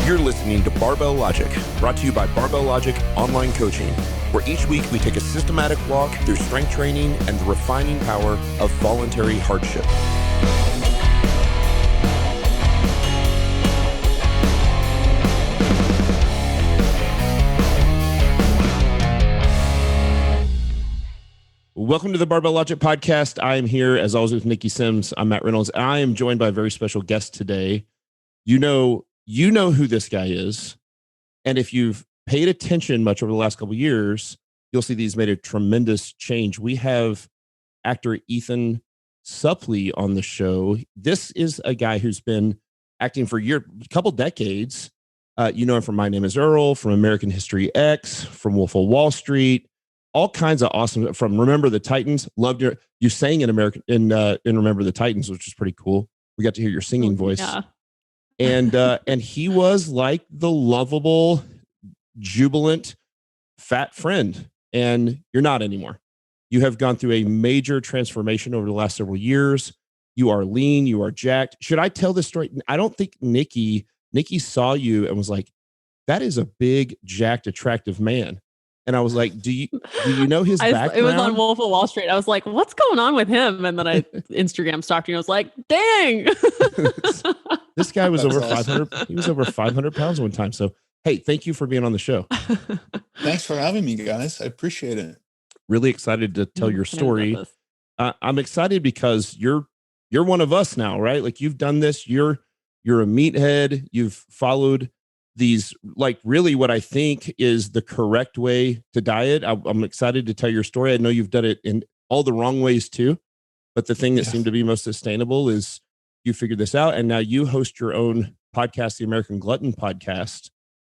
You're listening to Barbell Logic, brought to you by Barbell Logic Online Coaching, where each week we take a systematic walk through strength training and the refining power of voluntary hardship. Welcome to the Barbell Logic podcast. I am here, as always, with Niki Sims. I'm Matt Reynolds, and I am joined by a very special guest today. You know who this guy is. And if you've paid attention much over the last couple of years, you'll see that he's made a tremendous change. We have actor Ethan Suplee on the show. This is a guy who's been acting for a couple decades. You know him from My Name is Earl, from American History X, from Wolf of Wall Street, all kinds of awesome, from Remember the Titans. Loved you sang in Remember the Titans, which is pretty cool. We got to hear your singing voice. Yeah. And he was like the lovable, jubilant, fat friend. And you're not anymore. You have gone through a major transformation over the last several years. You are lean, you are jacked. Should I tell this story? I don't think Niki saw you and was like, that is a big, jacked, attractive man. And I was like, do you know his background? It was on Wolf of Wall Street. I was like, what's going on with him? And then I Instagram stalked him. I was like, dang. This guy was over 500. He was over 500 pounds one time. So, hey, thank you for being on the show. Thanks for having me, guys. I appreciate it. Really excited to tell your story. I'm excited because you're one of us now, right? Like, you've done this. You're a meathead. You've followed these, like, really what I think is the correct way to diet. I'm excited to tell your story. I know you've done it in all the wrong ways too, but the thing that seemed to be most sustainable is you figured this out. And now you host your own podcast, the American Glutton Podcast.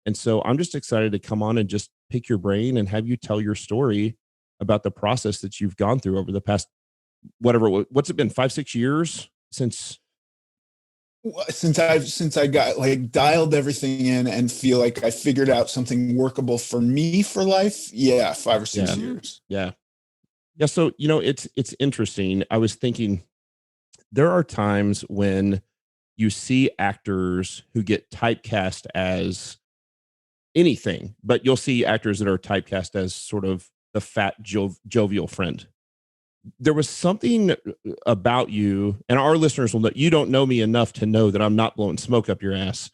And so I'm just excited to come on and just pick your brain and have you tell your story about the process that you've gone through over the past, what's it been, 5-6 years since I got like dialed everything in and feel like I figured out something workable for me for life. Yeah. 5 or 6 years. Yeah. So, it's interesting. I was thinking there are times when you see actors who get typecast as anything, but you'll see actors that are typecast as sort of the fat, jovial friend. There was something about you, and our listeners will know, you don't know me enough to know that I'm not blowing smoke up your ass.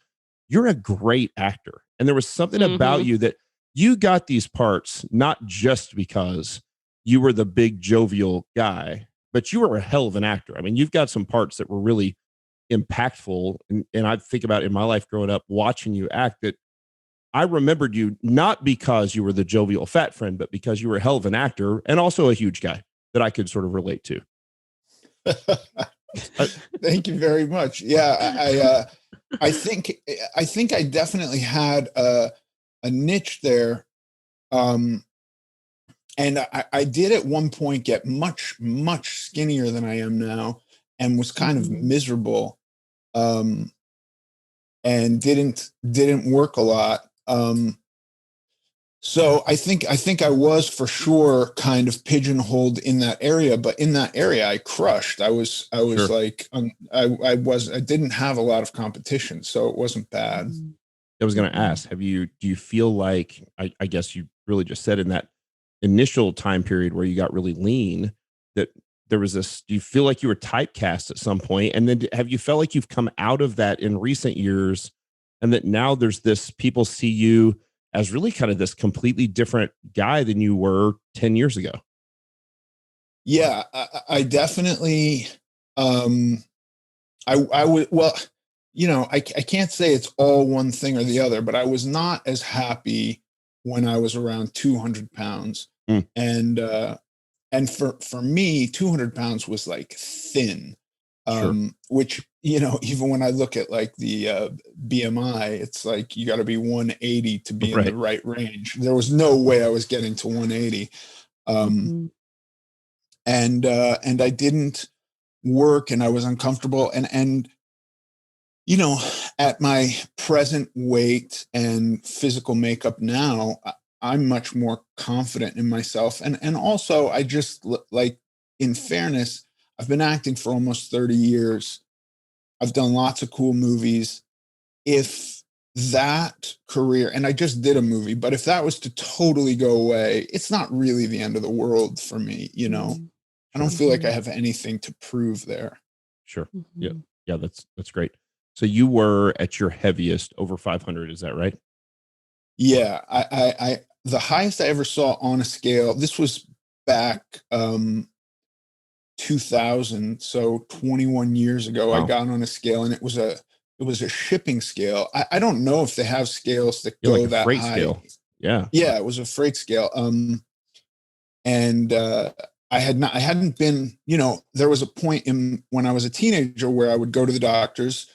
You're a great actor. And there was something about you that you got these parts, not just because you were the big jovial guy, but you were a hell of an actor. I mean, you've got some parts that were really impactful. And I think about in my life growing up, watching you act, that I remembered you not because you were the jovial fat friend, but because you were a hell of an actor and also a huge guy that I could sort of relate to. Thank you very much. Yeah, I think I definitely had a niche there, and I did at one point get much skinnier than I am now, and was kind of miserable, and didn't work a lot. So I think I was for sure kind of pigeonholed in that area, but in that area I crushed. I was sure. Like, I didn't have a lot of competition, so it wasn't bad. I was going to ask, do you feel like, I guess you really just said in that initial time period where you got really lean, that there was this, do you feel like you were typecast at some point? And then have you felt like you've come out of that in recent years, and that now there's this, people see you as really kind of this completely different guy than you were 10 years ago? Yeah, I definitely, I would, well, I can't say it's all one thing or the other, but I was not as happy when I was around 200 pounds. And for me, 200 pounds was like thin, which, even when I look at like the BMI, it's like you got to be 180 to be in the right range. There was no way I was getting to 180. And I didn't work, and I was uncomfortable. And at my present weight and physical makeup now, I'm much more confident in myself. And also, I just, like, in fairness, I've been acting for almost 30 years. I've done lots of cool movies. If that career, and I just did a movie, but if that was to totally go away, it's not really the end of the world for me, you know. Mhm. I don't feel like I Mhm. have anything to prove there. Sure. Yeah. Mhm. Yeah. That's great. So you were at your heaviest over 500. Is that right? Yeah, the highest I ever saw on a scale, this was back 2000, so 21 years ago, I Wow. got on a scale, and it was a shipping scale. I don't know if they have scales that You're like go a that freight high. scale. Yeah. Yeah, it was a freight scale. And I hadn't been, there was a point in when I was a teenager where I would go to the doctors,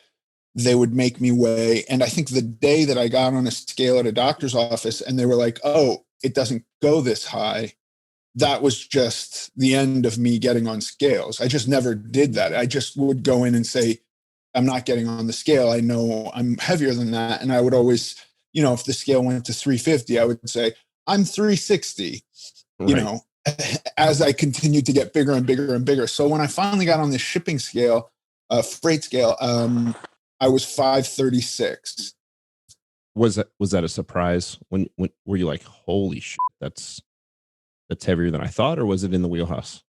they would make me weigh. And I think the day that I got on a scale at a doctor's office and they were like, oh, it doesn't go this high, that was just the end of me getting on scales. I just never did that. I just would go in and say, I'm not getting on the scale. I know I'm heavier than that. And I would always, if the scale went to 350, I would say, I'm 360, you Right. know, as I continued to get bigger and bigger and bigger. So when I finally got on this shipping scale, freight scale, I was 536. Was that a surprise when were you like, holy shit, that's heavier than I thought, or was it in the wheelhouse?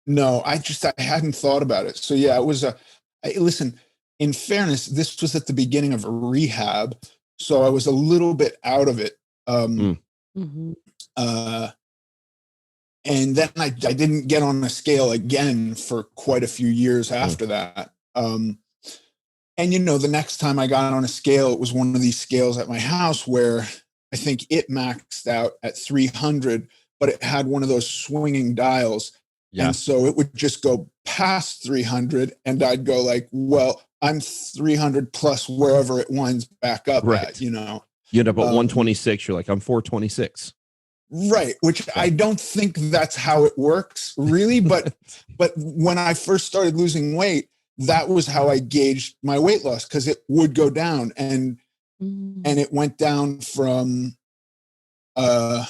No, I hadn't thought about it. So yeah, it was listen, in fairness, this was at the beginning of a rehab. So I was a little bit out of it. Um, Mm, Mhm. uh, and then I didn't get on a scale again for quite a few years mm, after that. And the next time I got on a scale, it was one of these scales at my house where I think it maxed out at 300, but it had one of those swinging dials. And yeah. so it would just go past 300 and I'd go like, well, I'm 300 plus wherever it winds back up at, Right. you know. You end up at Um, 126. You're like, I'm 426. right, which Yeah. I don't think that's how it works really, but when I first started losing weight, that was how I gauged my weight loss, because it would go down, and Mhm. it went down from uh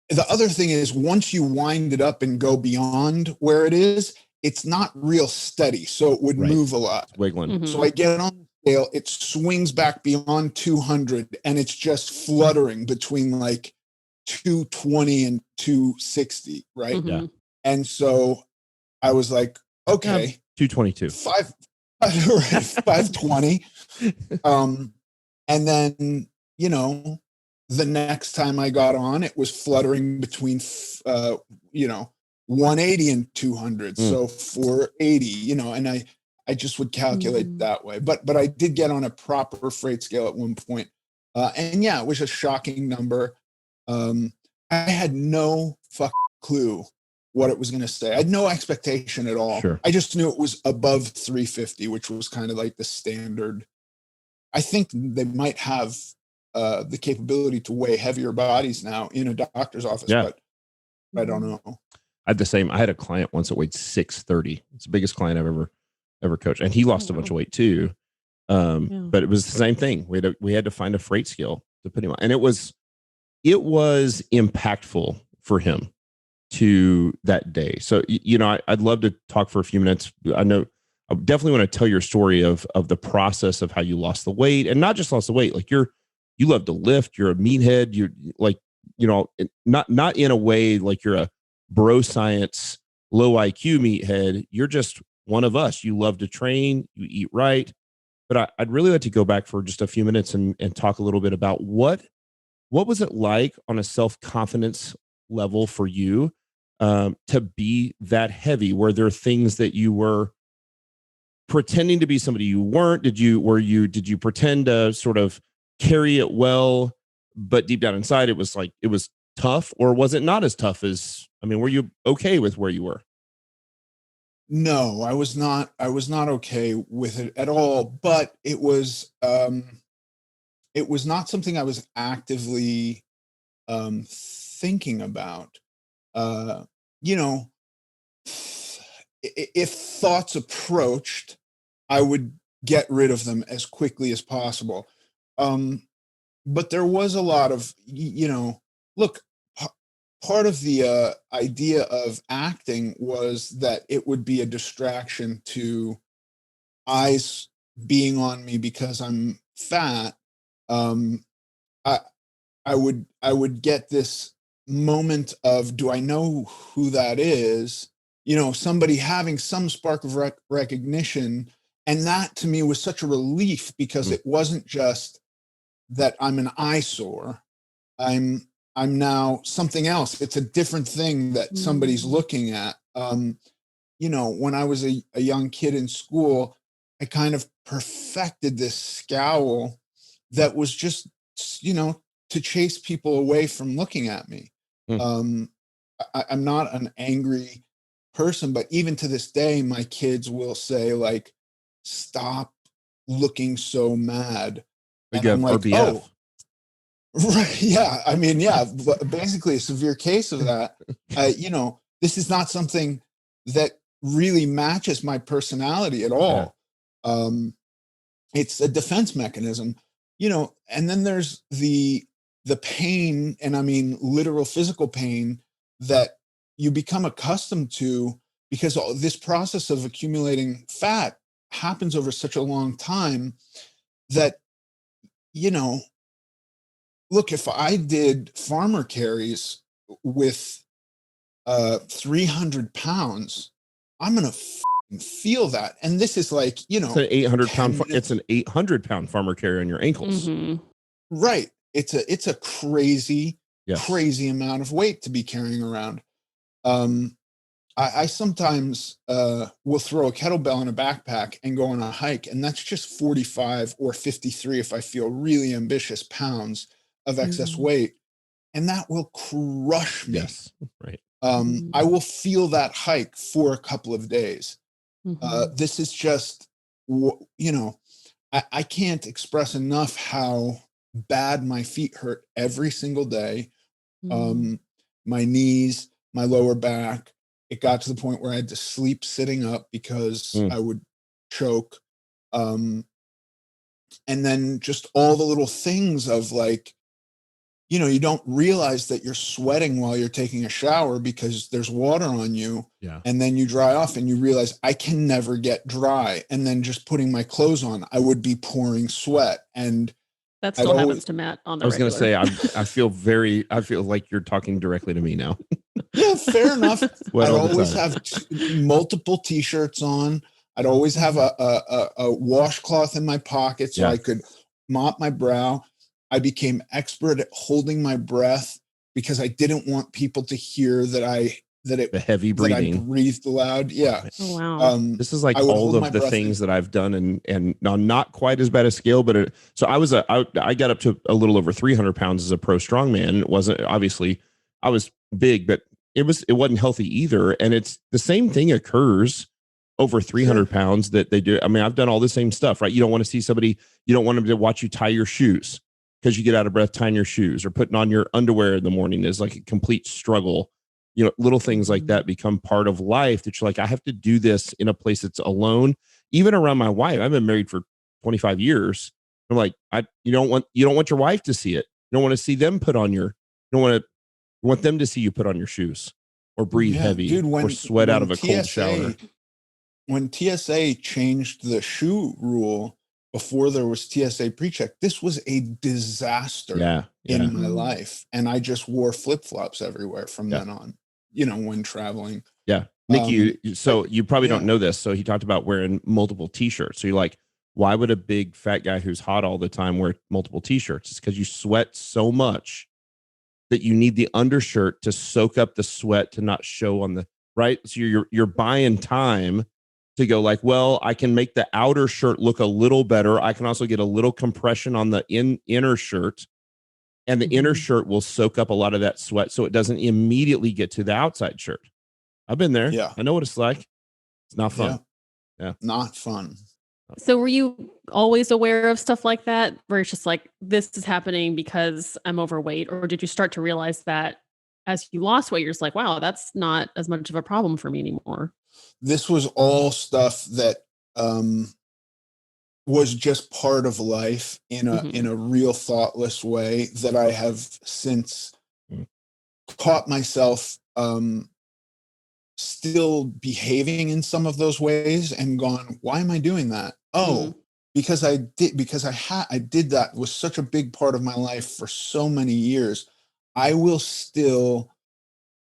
the other thing is, once you wind it up and go beyond where it is, it's not real steady, so it would Right. move a lot. It's wiggling. So I Mhm. get on the scale, it swings back beyond 200, and it's just fluttering between like 220 and 260, right? Yeah. Mhm. And so I was like, Yeah. okay, 222. five, right, 520. And then, you know, the next time I got on, it was fluttering between, you know, 180 and 200. Mm, So 480, and I just would calculate Mhm. that way. But I did get on a proper freight scale at one point. And yeah, it was a shocking number. Um, I had no fucking clue what it was going to say. I had no expectation at all. sure. I just knew it was above 350, which was kind of like the standard. I think they might have the capability to weigh heavier bodies now in a doctor's office, Yeah. but I don't Mhm. know. I had a client once that weighed 630. It's the biggest client I've ever coached. And he Oh, lost a bunch wow. of weight too. Yeah. But it was the same thing. We had to find a freight scale to put him on. And it was impactful for him to that day. So I'd love to talk for a few minutes. I know I definitely want to tell your story of the process of how you lost the weight, and not just lost the weight. Like you love to lift. You're a meathead. You're like, not in a way like you're a bro science low IQ meathead. You're just one of us. You love to train. You eat right. But I'd really like to go back for just a few minutes and talk a little bit about what was it like on a self-confidence level for you, to be that heavy? Were there things that you were pretending to be somebody you weren't? Did you pretend to sort of carry it well, but deep down inside it was tough, or was it not as tough as, I mean, were you okay with where you were? No, I was not. I was not okay with it at all. But it was not something I was actively thinking about. Uh, you know, if thoughts approached, I would get rid of them as quickly as possible. Um, but there was a lot of, look, p- part of the idea of acting was that it would be a distraction to eyes being on me because I'm fat. I I would get this moment of, do I know who that is? You know, somebody having some spark of recognition. And that to me was such a relief, because Mm. it wasn't just that I'm an eyesore. I'm I'm now something else. It's a different thing that somebody's Mm. looking at. You know, when I was a young kid in school, I kind of perfected this scowl that was just, you know, to chase people away from looking at me. Mm. I'm not an angry person, but even to this day, my kids will say, like, stop looking so mad. We And I'm have like, RBF. oh, right. Yeah. I mean, yeah, basically a severe case of that. You know, this is not something that really matches my personality at Yeah. all. It's a defense mechanism, you know, and then there's the pain, and I mean literal physical pain, that you become accustomed to, because this process of accumulating fat happens over such a long time that, you know, look, if I did farmer carries with 300 pounds, I'm gonna feel that. And this is like, you It's know, an 800 pound. 10 It's minutes. an 800 pound farmer carry on your ankles. Mhm. Right. It's a crazy, Yes. crazy amount of weight to be carrying around. Um, I sometimes will throw a kettlebell in a backpack and go on a hike, and that's just 45 or 53 if I feel really ambitious pounds of excess Mhm. weight, and that will crush me. Yes. Right. I Mhm. will feel that hike for a couple of days. Mhm. This is just, you know, I can't express enough how bad my feet hurt every single day. Mhm. Um, my knees, my lower back. It got to the point where I had to sleep sitting up because Mm. I would choke. Um, and then just all the little things of, like, you know, you don't realize that you're sweating while you're taking a shower because there's water on you. Yeah. And then you dry off and you realize, I can never get dry. And then just putting my clothes on, I would be pouring sweat. And That I'd still happens always, to Matt on I the was gonna regular. say I feel like you're talking directly to me now. yeah, fair enough. Sweat I'd all the always time. have multiple t-shirts on. I'd always have Mhm. a washcloth in my pocket so Yeah. I could mop my brow. I became expert at holding my breath because I didn't want people to hear The heavy that I breathing. breathed loud. Yeah. Oh, wow. This is like I would all hold my of the breath in. things that I've done, and now not quite as bad a scale, but so I got up to a little over 300 pounds as a pro strongman. It wasn't, obviously I was big, but it wasn't healthy either. And it's the same thing occurs over 300 Sure. pounds that they do. I mean, I've done all the same stuff, right? You don't want to see somebody, you don't want them to watch you tie your shoes because you get out of breath tying your shoes, or putting on your underwear in the morning is like a complete struggle. You know, little things like Mhm. that become part of life that you're like, I have to do this in a place that's alone. Even around my wife, I've been married for 25 years. I'm like, you don't want your wife to see it. You don't want to see them put on your, you don't want to, you want them to see you put on your shoes or breathe Yeah, dude, heavy or sweat out of a cold shower. when TSA changed the shoe rule before there was TSA pre-check, this was a disaster Yeah. Yeah. in my Mhm. life. And I just wore flip-flops everywhere from Yeah. then on, you know, when traveling. Yeah. Um, Nikki, but so you probably don't yeah, know this. So he talked about wearing multiple t-shirts. So you're like, why would a big fat guy who's hot all the time wear multiple t-shirts? It's because you sweat so much that you need the undershirt to soak up the sweat to not show on the right. So you're buying time to go like, well, I can make the outer shirt look a little better. I can also get a little compression on the inner shirt, and the inner Mhm. shirt will soak up a lot of that sweat so it doesn't immediately get to the outside shirt. I've been there. yeah, I know what it's like. It's not yeah, fun. Yeah. not fun. So were you always aware of stuff like that, where it's just like, this is happening because I'm overweight? Or did you start to realize that as you lost weight, you're just like, wow, that's not as much of a problem for me anymore? This was all stuff that um, was just part of life in Mhm. a real thoughtless way that I have since Mm. caught myself still behaving in some of those ways and gone, why am I doing that? Mm. Oh, because I did that was such a big part of my life for so many years. I will still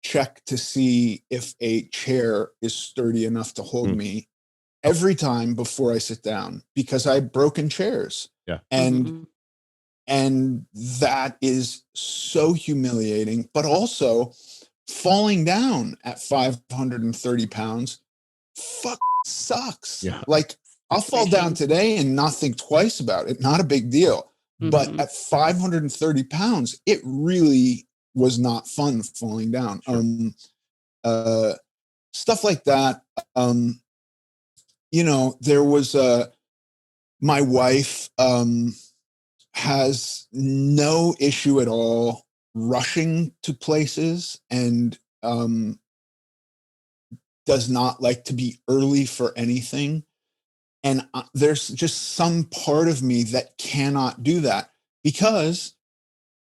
check to see if a chair is sturdy enough to hold me every time before I sit down, because I've broken chairs. Yeah. And that is so humiliating, but also falling down at 530 pounds sucks. Yeah. Like, I'll fall down today and not think twice about it. Not a big deal. But at 530 pounds, it really was not fun falling down. Sure. Stuff like that. There was my wife has no issue at all rushing to places, and does not like to be early for anything. And there's just some part of me that cannot do that, because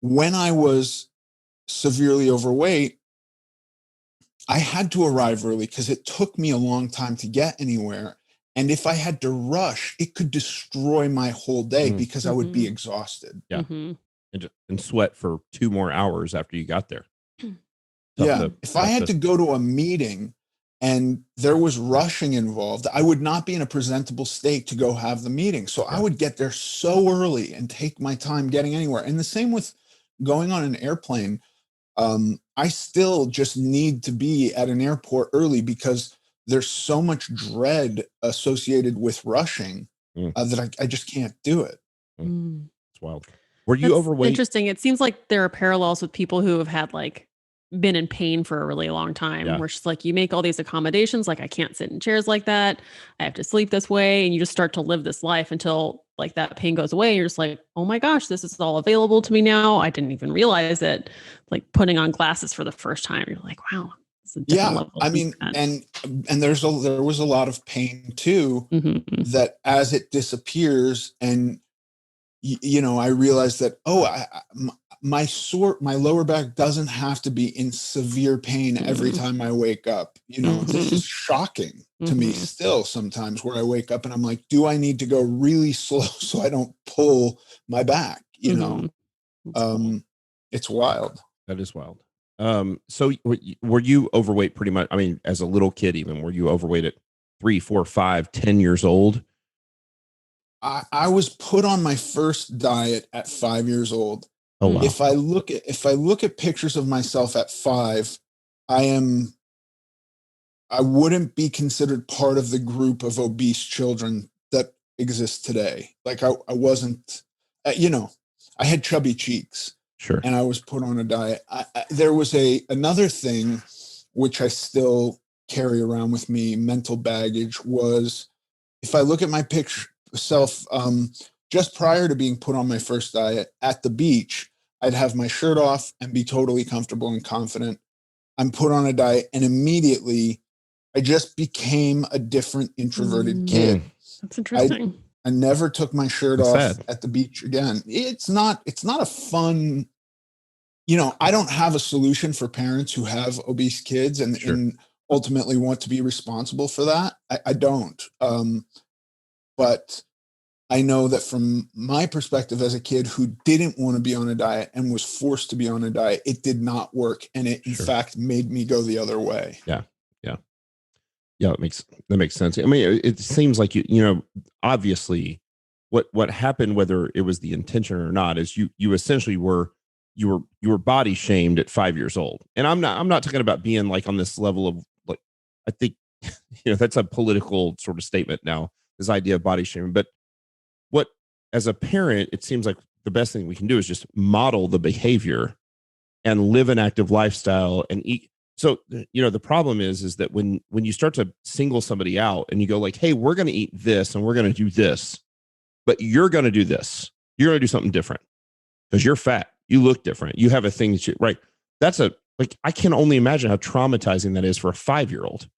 when I was severely overweight, I had to arrive early because it took me a long time to get anywhere. And if I had to rush, it could destroy my whole day because I would be exhausted. Yeah. And sweat for 2 more hours after you got there. Yeah. If I had to go to a meeting and there was rushing involved, I would not be in a presentable state to go have the meeting. So I would get there so early and take my time getting anywhere. And the same with going on an airplane. I still just need to be at an airport early because there's so much dread associated with rushing that I just can't do it. It's wild. Were you overweight? Interesting. It seems like there are parallels with people who have had like been in pain for a really long time, where it's just like you make all these accommodations, like I can't sit in chairs like that, I have to sleep this way, and you just start to live this life until like that pain goes away. You're just like, oh my gosh, this is all available to me now. I didn't even realize it. Like putting on glasses for the first time, you're like, wow, it's a different level. I mean, and there was a lot of pain too, that as it disappears, and I realized that my lower back doesn't have to be in severe pain every time I wake up. This is shocking to me still sometimes, where I wake up and I'm like, do I need to go really slow so I don't pull my back? It's wild. That is wild. So were you overweight pretty much? I mean, as a little kid, even, were you overweight at 3, 4, 5, 10 years old? I was put on my first diet at 5 years old. Oh, wow. If I look at pictures of myself at 5, I wouldn't be considered part of the group of obese children that exists today. Like I wasn't, I had chubby cheeks. Sure. And I was put on a diet. There was another thing which I still carry around with me, mental baggage, was if I look at my picture self, just prior to being put on my first diet at the beach, I'd have my shirt off and be totally comfortable and confident. I'm put on a diet and immediately I just became a different introverted kid. That's interesting. I never took my shirt off at the beach again. It's not a fun, I don't have a solution for parents who have obese kids and ultimately want to be responsible for that. I don't. But I know that from my perspective as a kid who didn't want to be on a diet and was forced to be on a diet, it did not work. And it, in fact, made me go the other way. Yeah. That makes sense. I mean, it seems like obviously what happened, whether it was the intention or not, is you essentially were body shamed at 5 years old. And I'm not talking about being like on this level of, like, I think, that's a political sort of statement now, this idea of body shaming. But what, as a parent, it seems like the best thing we can do is just model the behavior and live an active lifestyle and eat. So, the problem is that when you start to single somebody out and you go like, hey, we're going to eat this and we're going to do this, but you're going to do this, you're going to do something different because you're fat, you look different, you have a thing that right. That's I can only imagine how traumatizing that is for a 5-year-old,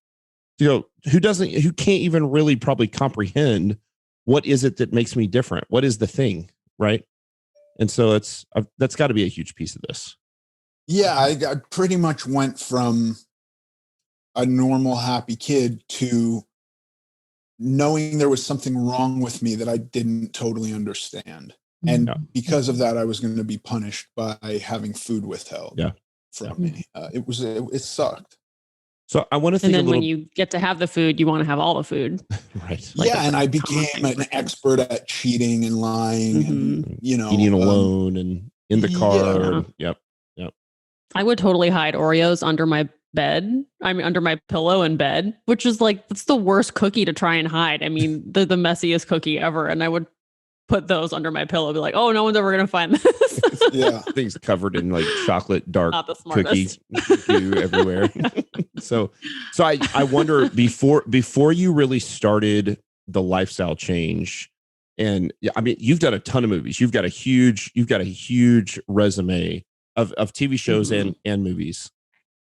who can't even really probably comprehend what is it that makes me different? What is the thing? Right. And so that's got to be a huge piece of this. Yeah, I pretty much went from a normal, happy kid to knowing there was something wrong with me that I didn't totally understand. And because of that, I was going to be punished by having food withheld from me. It sucked. So I want to think and then when you get to have the food, you want to have all the food. Right. Like and I became an expert at cheating and lying and, you know, eating alone and in the car. Yep. I would totally hide Oreos under my bed. I mean, under my pillow in bed, which is like, that's the worst cookie to try and hide. I mean, the messiest cookie ever. And I would put those under my pillow, be like, oh, no one's ever going to find this. Things covered in like chocolate dark cookies everywhere. so I wonder, before you really started the lifestyle change, and I mean, you've done a ton of movies. You've got a huge resume of TV shows and movies.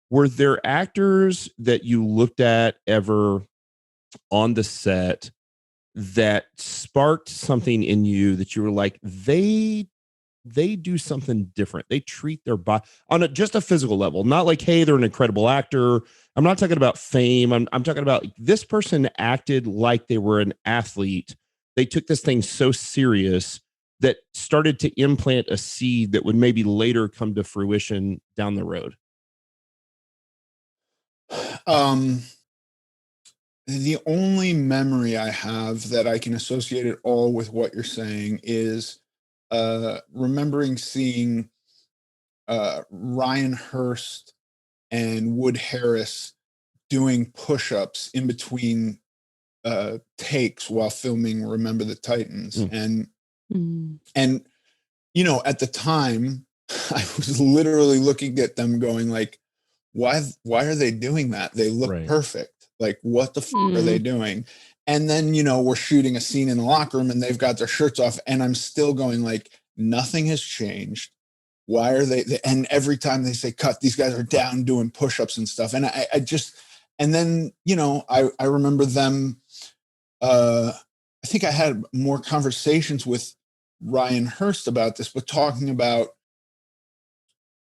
Were there actors that you looked at ever on the set that sparked something in you that you were like, they do something different? They treat their body on just a physical level, not like, hey, they're an incredible actor. I'm not talking about fame. I'm talking about this person acted like they were an athlete. They took this thing so serious that started to implant a seed that would maybe later come to fruition down the road. The only memory I have that I can associate it all with what you're saying is remembering seeing Ryan Hurst and Wood Harris doing push-ups in between takes while filming Remember the Titans. And you know, at the time I was literally looking at them going like, why are they doing that? They look perfect. Like, what the are they doing? And then, you know, we're shooting a scene in the locker room and they've got their shirts off and I'm still going like, nothing has changed. Why are they? And every time they say cut, these guys are down doing push-ups and stuff. And I just, and then, you know, I remember them. I think I had more conversations with Ryan Hurst about this, but talking about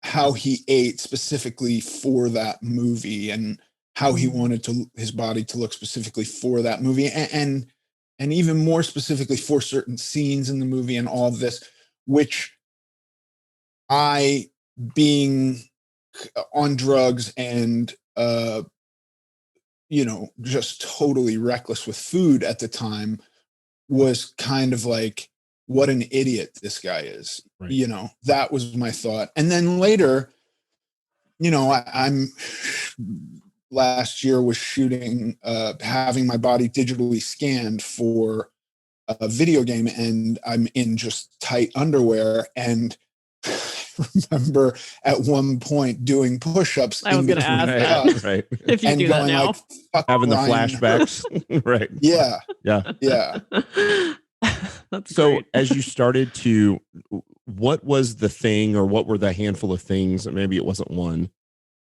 how he ate specifically for that movie and how he wanted his body to look specifically for that movie, and even more specifically for certain scenes in the movie and all of this, which I, being on drugs and you know, just totally reckless with food at the time, was kind of like, what an idiot this guy is. You know, that was my thought. And then later, you know, I'm last year was shooting, having my body digitally scanned for a video game, and I'm in just tight underwear. And remember at one point doing push-ups. I was going to ask that. Right. If you do that now. Like, having the flashbacks. Right. Yeah. So great. as you started to, what was the thing, or what were the handful of things, maybe it wasn't one,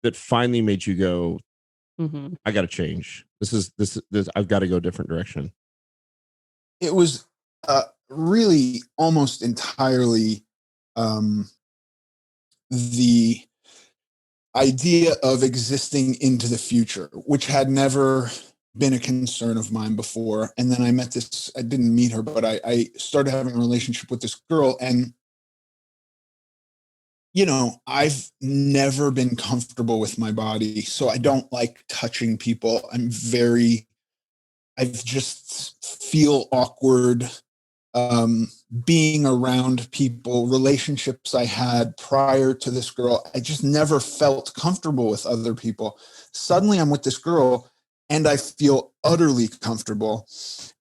that finally made you go, I got to change. This I've got to go a different direction? It was really almost entirely the idea of existing into the future, which had never been a concern of mine before. And then I didn't meet her, but I started having a relationship with this girl. And, you know, I've never been comfortable with my body, so I don't like touching people. I just feel awkward being around people. Relationships I had prior to this girl, I just never felt comfortable with other people. Suddenly I'm with this girl and I feel utterly comfortable,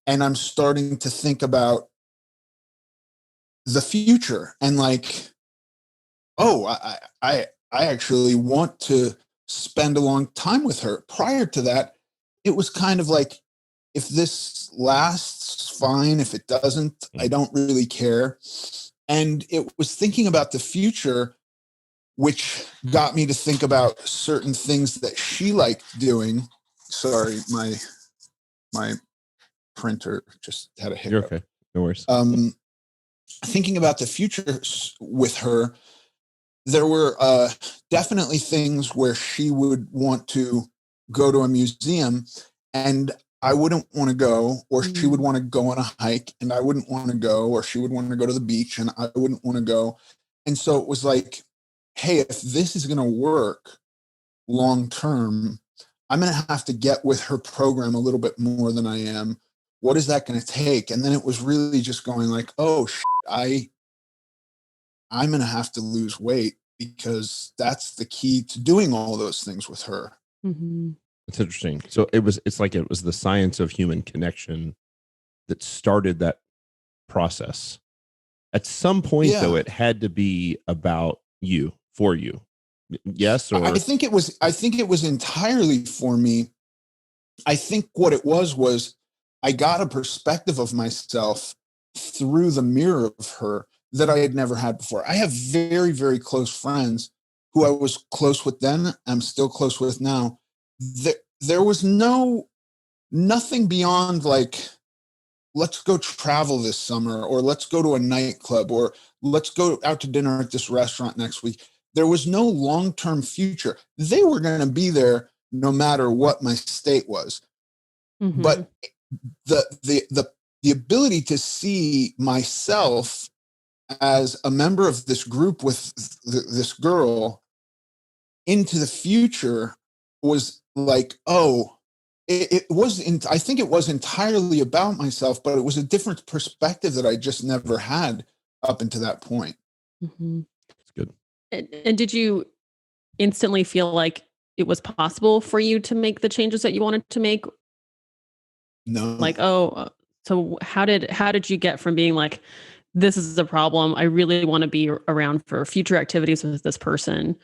and I'm starting to think about the future and like, oh, I actually want to spend a long time with her. Prior to that, it was kind of like, if this lasts, fine. If it doesn't, I don't really care. And it was thinking about the future, which got me to think about certain things that she liked doing. Sorry, my printer just had a hiccup. You're okay. No worries. Thinking about the future with her, there were definitely things where she would want to go to a museum, and I wouldn't want to go, or she would Mm. want to go on a hike and I wouldn't want to go, or she would want to go to the beach and I wouldn't want to go. And so it was like, hey, if this is going to work long term, I'm going to have to get with her program a little bit more than I am. What is that going to take? And then it was really just going like, oh, I'm going to have to lose weight because that's the key to doing all those things with her. Mhm. It's interesting. So it's like it was the science of human connection that started that process. At some point, though, Yeah. it had to be about you, for you. Yes, I or think it was entirely for me. I think what it was I got a perspective of myself through the mirror of her that I had never had before. I have very, very close friends who I was close with then, I'm still close with now. There was nothing beyond like, let's go travel this summer, or let's go to a nightclub, or let's go out to dinner at this restaurant next week. There was no long-term future. They were going to be there no matter what my state was. Mhm. But the ability to see myself as a member of this group with this girl into the future was like, oh, I think it was entirely about myself, but it was a different perspective that I just never had up until that point. Mhm. it's good. And did you instantly feel like it was possible for you to make the changes that you wanted to make? No. Like, so how did you get from being like, this is a problem, I really want to be around for future activities with this person,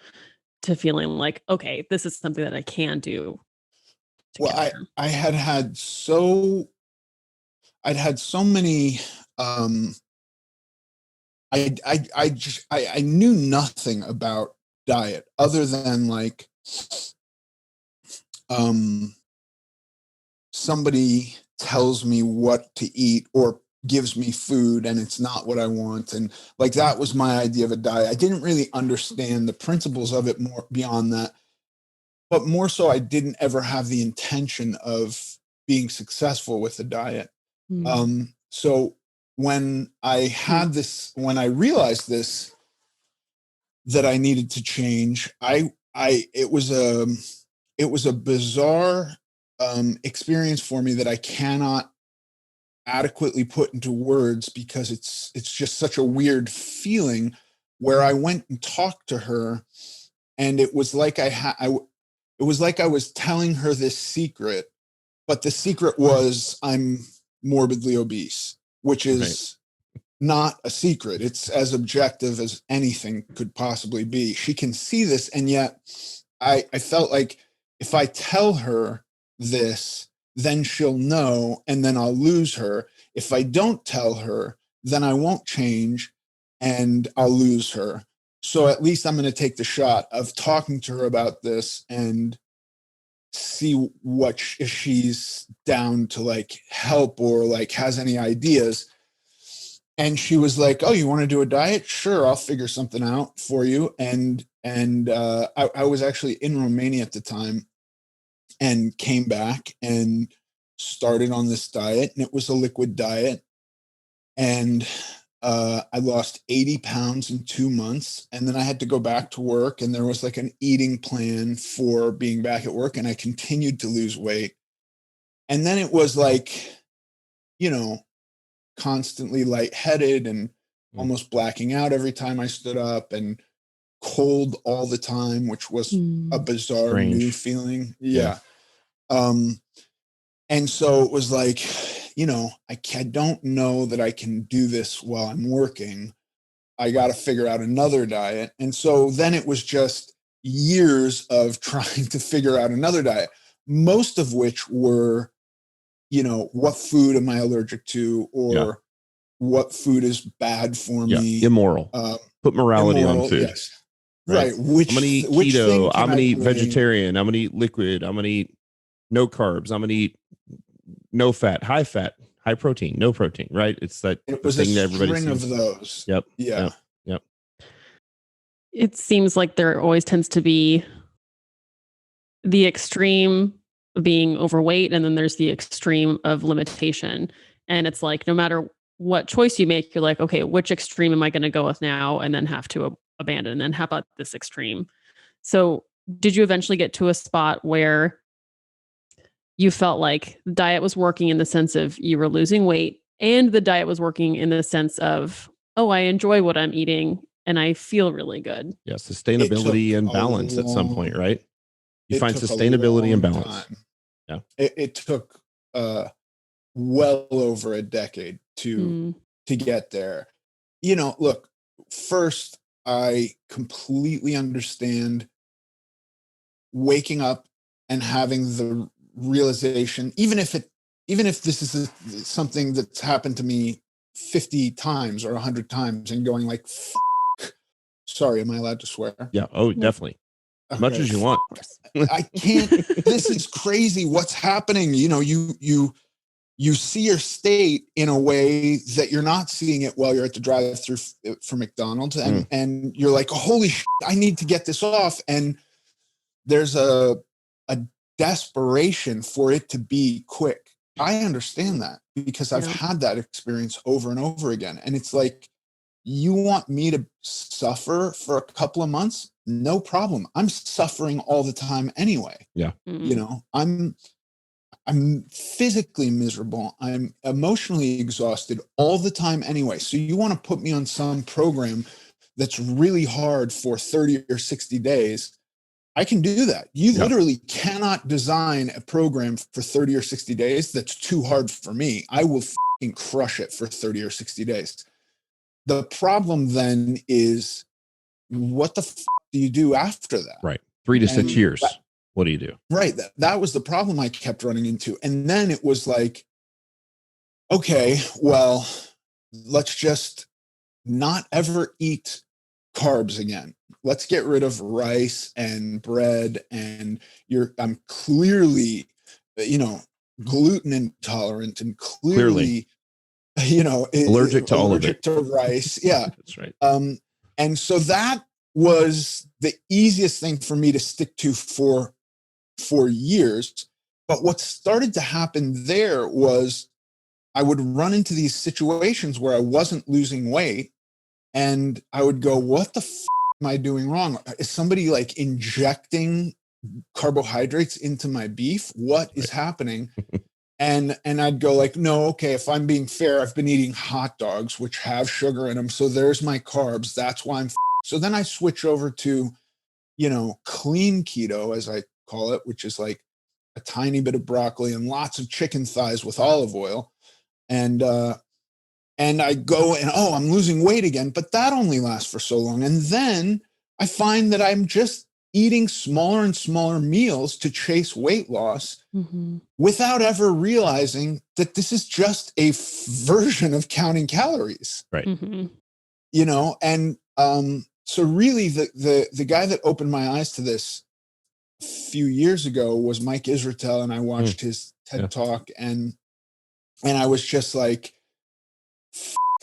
to feeling like, okay, this is something that I can do to Well, get there? I'd had so many, um, I knew nothing about diet other than like, um, somebody tells me what to eat or gives me food and it's not what I want. And like, that was my idea of a diet. I didn't really understand the principles of it more beyond that, but more so, I didn't ever have the intention of being successful with the diet. Mm. So Mm. when I realized this, that I needed to change, it was a bizarre experience for me that I cannot adequately put into words because it's just such a weird feeling where I went and talked to her and it was like it was like I was telling her this secret, but the secret was I'm morbidly obese, which Right. is not a secret. It's as objective as anything could possibly be. She can see this, and yet I felt like if I tell her this, then she'll know, and then I'll lose her. If I don't tell her, then I won't change and I'll lose her. So at least I'm going to take the shot of talking to her about this and see what if she's down to like help or like has any ideas. And she was like, oh, you want to do a diet? Sure, I'll figure something out for you. I was actually in Romania at the time and came back and started on this diet, and it was a liquid diet. And I lost 80 pounds in 2 months. And then I had to go back to work, and there was like an eating plan for being back at work. And I continued to lose weight. And then it was like, you know, constantly lightheaded and Mm. almost blacking out every time I stood up and cold all the time, which was a Mm. bizarre new Strange. feeling. Yeah. Yeah. Um, and so it was like, I don't know that I can do this while I'm working. I got to figure out another diet. And so then it was just years of trying to figure out another diet, most of which were, what food am I allergic to, Yeah. or what food is bad for Yeah. me. Immoral. Um, Put morality on Immoral, food. yes. Right. Right. I'm gonna eat Which thing keto. can I'm I gonna eat blame? vegetarian. I'm gonna eat liquid. I'm gonna eat no carbs. I'm gonna eat no fat, high protein, no protein. Right. It's that It the was a thing that everybody string of seems. those. Yep. Yeah. Yep. Yep. It seems like there always tends to be the extreme being overweight, and then there's the extreme of limitation. And it's like, no matter what choice you make, you're like, okay, which extreme am I going to go with now? And then have to abandon. And then how about this extreme? So did you eventually get to a spot where you felt like the diet was working in the sense of you were losing weight, and the diet was working in the sense of, oh, I enjoy what I'm eating and I feel really good? Yeah, sustainability and balance at some point, right? You find sustainability and balance. Time. Yeah. It took well over a decade to get there. Look, first, I completely understand waking up and having the realization, even if this is something that's happened to me 50 times or 100 times, and going like, sorry, am I allowed to swear? Yeah. Oh, definitely. As much as you want. I can't. This is crazy. What's happening? You see your state in a way that you're not seeing it while you're at the drive-thru for McDonald's, and you're like, holy shit, I need to get this off. And there's a desperation for it to be quick. I understand that because I've had that experience over and over again. And it's like, you want me to suffer for a couple of months? No problem. I'm suffering all the time anyway. Yeah. I'm physically miserable. I'm emotionally exhausted all the time anyway. So you want to put me on some program that's really hard for 30 or 60 days. I can do that. You literally cannot design a program for 30 or 60 days that's too hard for me. I will crush it for 30 or 60 days. The problem then is, what the do you do after that? Right. 3 to 6 years. What do you do? Right. That was the problem I kept running into. And then it was like, okay, well, let's just not ever eat carbs again. Let's get rid of rice and bread. And I'm clearly, gluten intolerant, and clearly allergic to all of it. To rice. Yeah. That's right. And so that was the easiest thing for me to stick to for years. But what started to happen there was I would run into these situations where I wasn't losing weight, and I would go, what the am I doing wrong? Is somebody like injecting carbohydrates into my beef? What is happening? And I'd go like, no, okay, if I'm being fair, I've been eating hot dogs, which have sugar in them. So there's my carbs. That's why I'm so then I switch over to, clean keto, as I call it, which is like a tiny bit of broccoli and lots of chicken thighs with olive oil. And I go and, I'm losing weight again, but that only lasts for so long. And then I find that I'm just eating smaller and smaller meals to chase weight loss without ever realizing that this is just a version of counting calories. Right. And so really the guy that opened my eyes to this a few years ago was Mike Israetel, and I watched his TED Talk, and I was just like,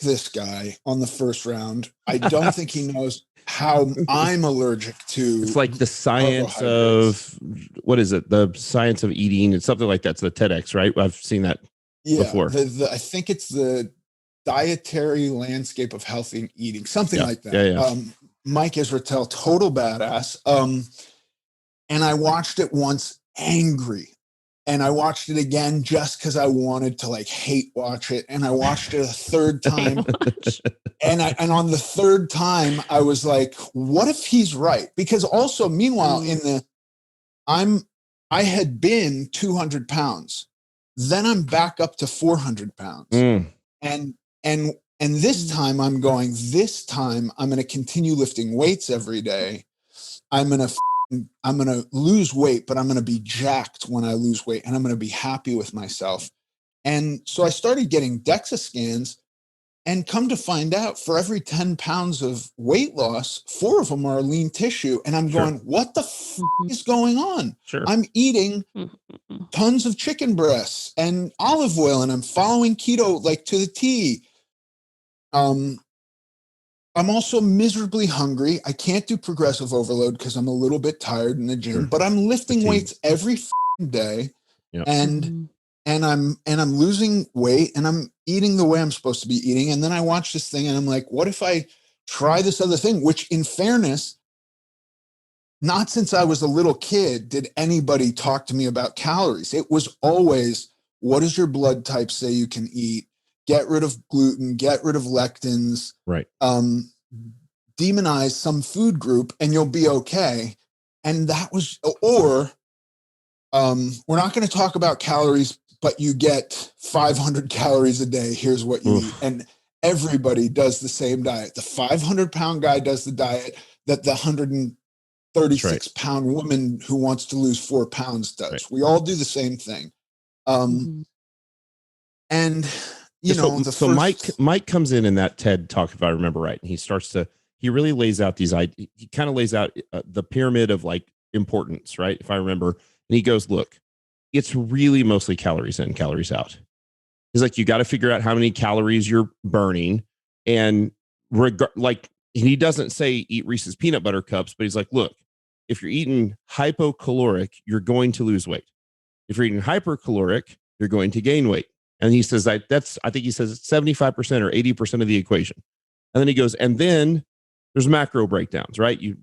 this guy on the first round. I don't think he knows how I'm allergic to. It's like the science of, what is it? The science of eating. It's something like that. It's the TEDx, right? I've seen that before. I think it's the dietary landscape of healthy eating, something like that. Yeah. Mike Israetel, total badass. And I watched it once angry. And I watched it again just because I wanted to like hate watch it. And I watched it a third time. and on the third time, I was like, what if he's right? Because also, meanwhile, I had been 200 pounds. Then I'm back up to 400 pounds. And this time I'm going, I'm going to continue lifting weights every day. I'm going to lose weight, but I'm going to be jacked when I lose weight, and I'm going to be happy with myself. And so I started getting DEXA scans, and come to find out, for every 10 pounds of weight loss, 4 of them are lean tissue. And I'm going, what the is going on? I'm eating tons of chicken breasts and olive oil, and I'm following keto like to the T. I'm also miserably hungry. I can't do progressive overload because I'm a little bit tired in the gym, but I'm lifting weights every day. Yep. and I'm losing weight and I'm eating the way I'm supposed to be eating. And then I watch this thing and I'm like, what if I try this other thing? Which, in fairness, not since I was a little kid did anybody talk to me about calories. It was always, what does your blood type say you can eat? Get rid of gluten, get rid of lectins, Right. Demonize some food group and you'll be okay. And that was, or we're not going to talk about calories, but you get 500 calories a day. Here's what you eat. And everybody does the same diet. The 500-pound guy does the diet that the 136-pound woman who wants to lose 4 pounds does. Right. We all do the same thing. And so Mike comes in that TED talk, if I remember right, and he really lays out he kind of lays out the pyramid of like importance, right? If I remember, and he goes, look, it's really mostly calories in, calories out. He's like, you got to figure out how many calories you're burning, and he doesn't say eat Reese's peanut butter cups, but he's like, look, if you're eating hypocaloric, you're going to lose weight. If you're eating hypercaloric, you're going to gain weight. And he says I think he says it's 75% or 80% of the equation. And then he goes, and then there's macro breakdowns, right? Your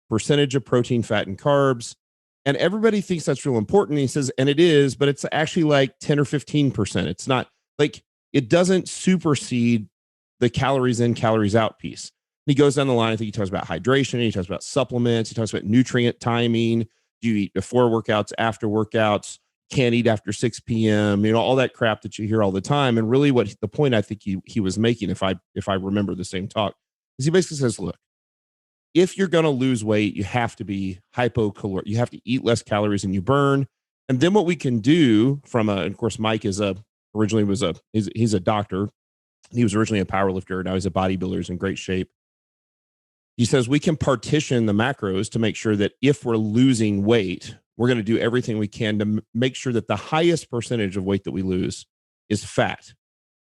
percentage of protein, fat, and carbs. And everybody thinks that's real important. And he says, and it is, but it's actually like 10 or 15%. It's not like, it doesn't supersede the calories in, calories out piece. He goes down the line. I think he talks about hydration. He talks about supplements. He talks about nutrient timing. Do you eat before workouts, after workouts? Can't eat after 6 p.m., all that crap that you hear all the time. And really what the point I think he was making, if I remember the same talk, is he basically says, look, if you're going to lose weight, you have to be hypocaloric. You have to eat less calories than you burn. And then what we can do of course, Mike he's a doctor. He was originally a power lifter. Now he's a bodybuilder. He's in great shape. He says we can partition the macros to make sure that if we're losing weight, we're going to do everything we can to make sure that the highest percentage of weight that we lose is fat.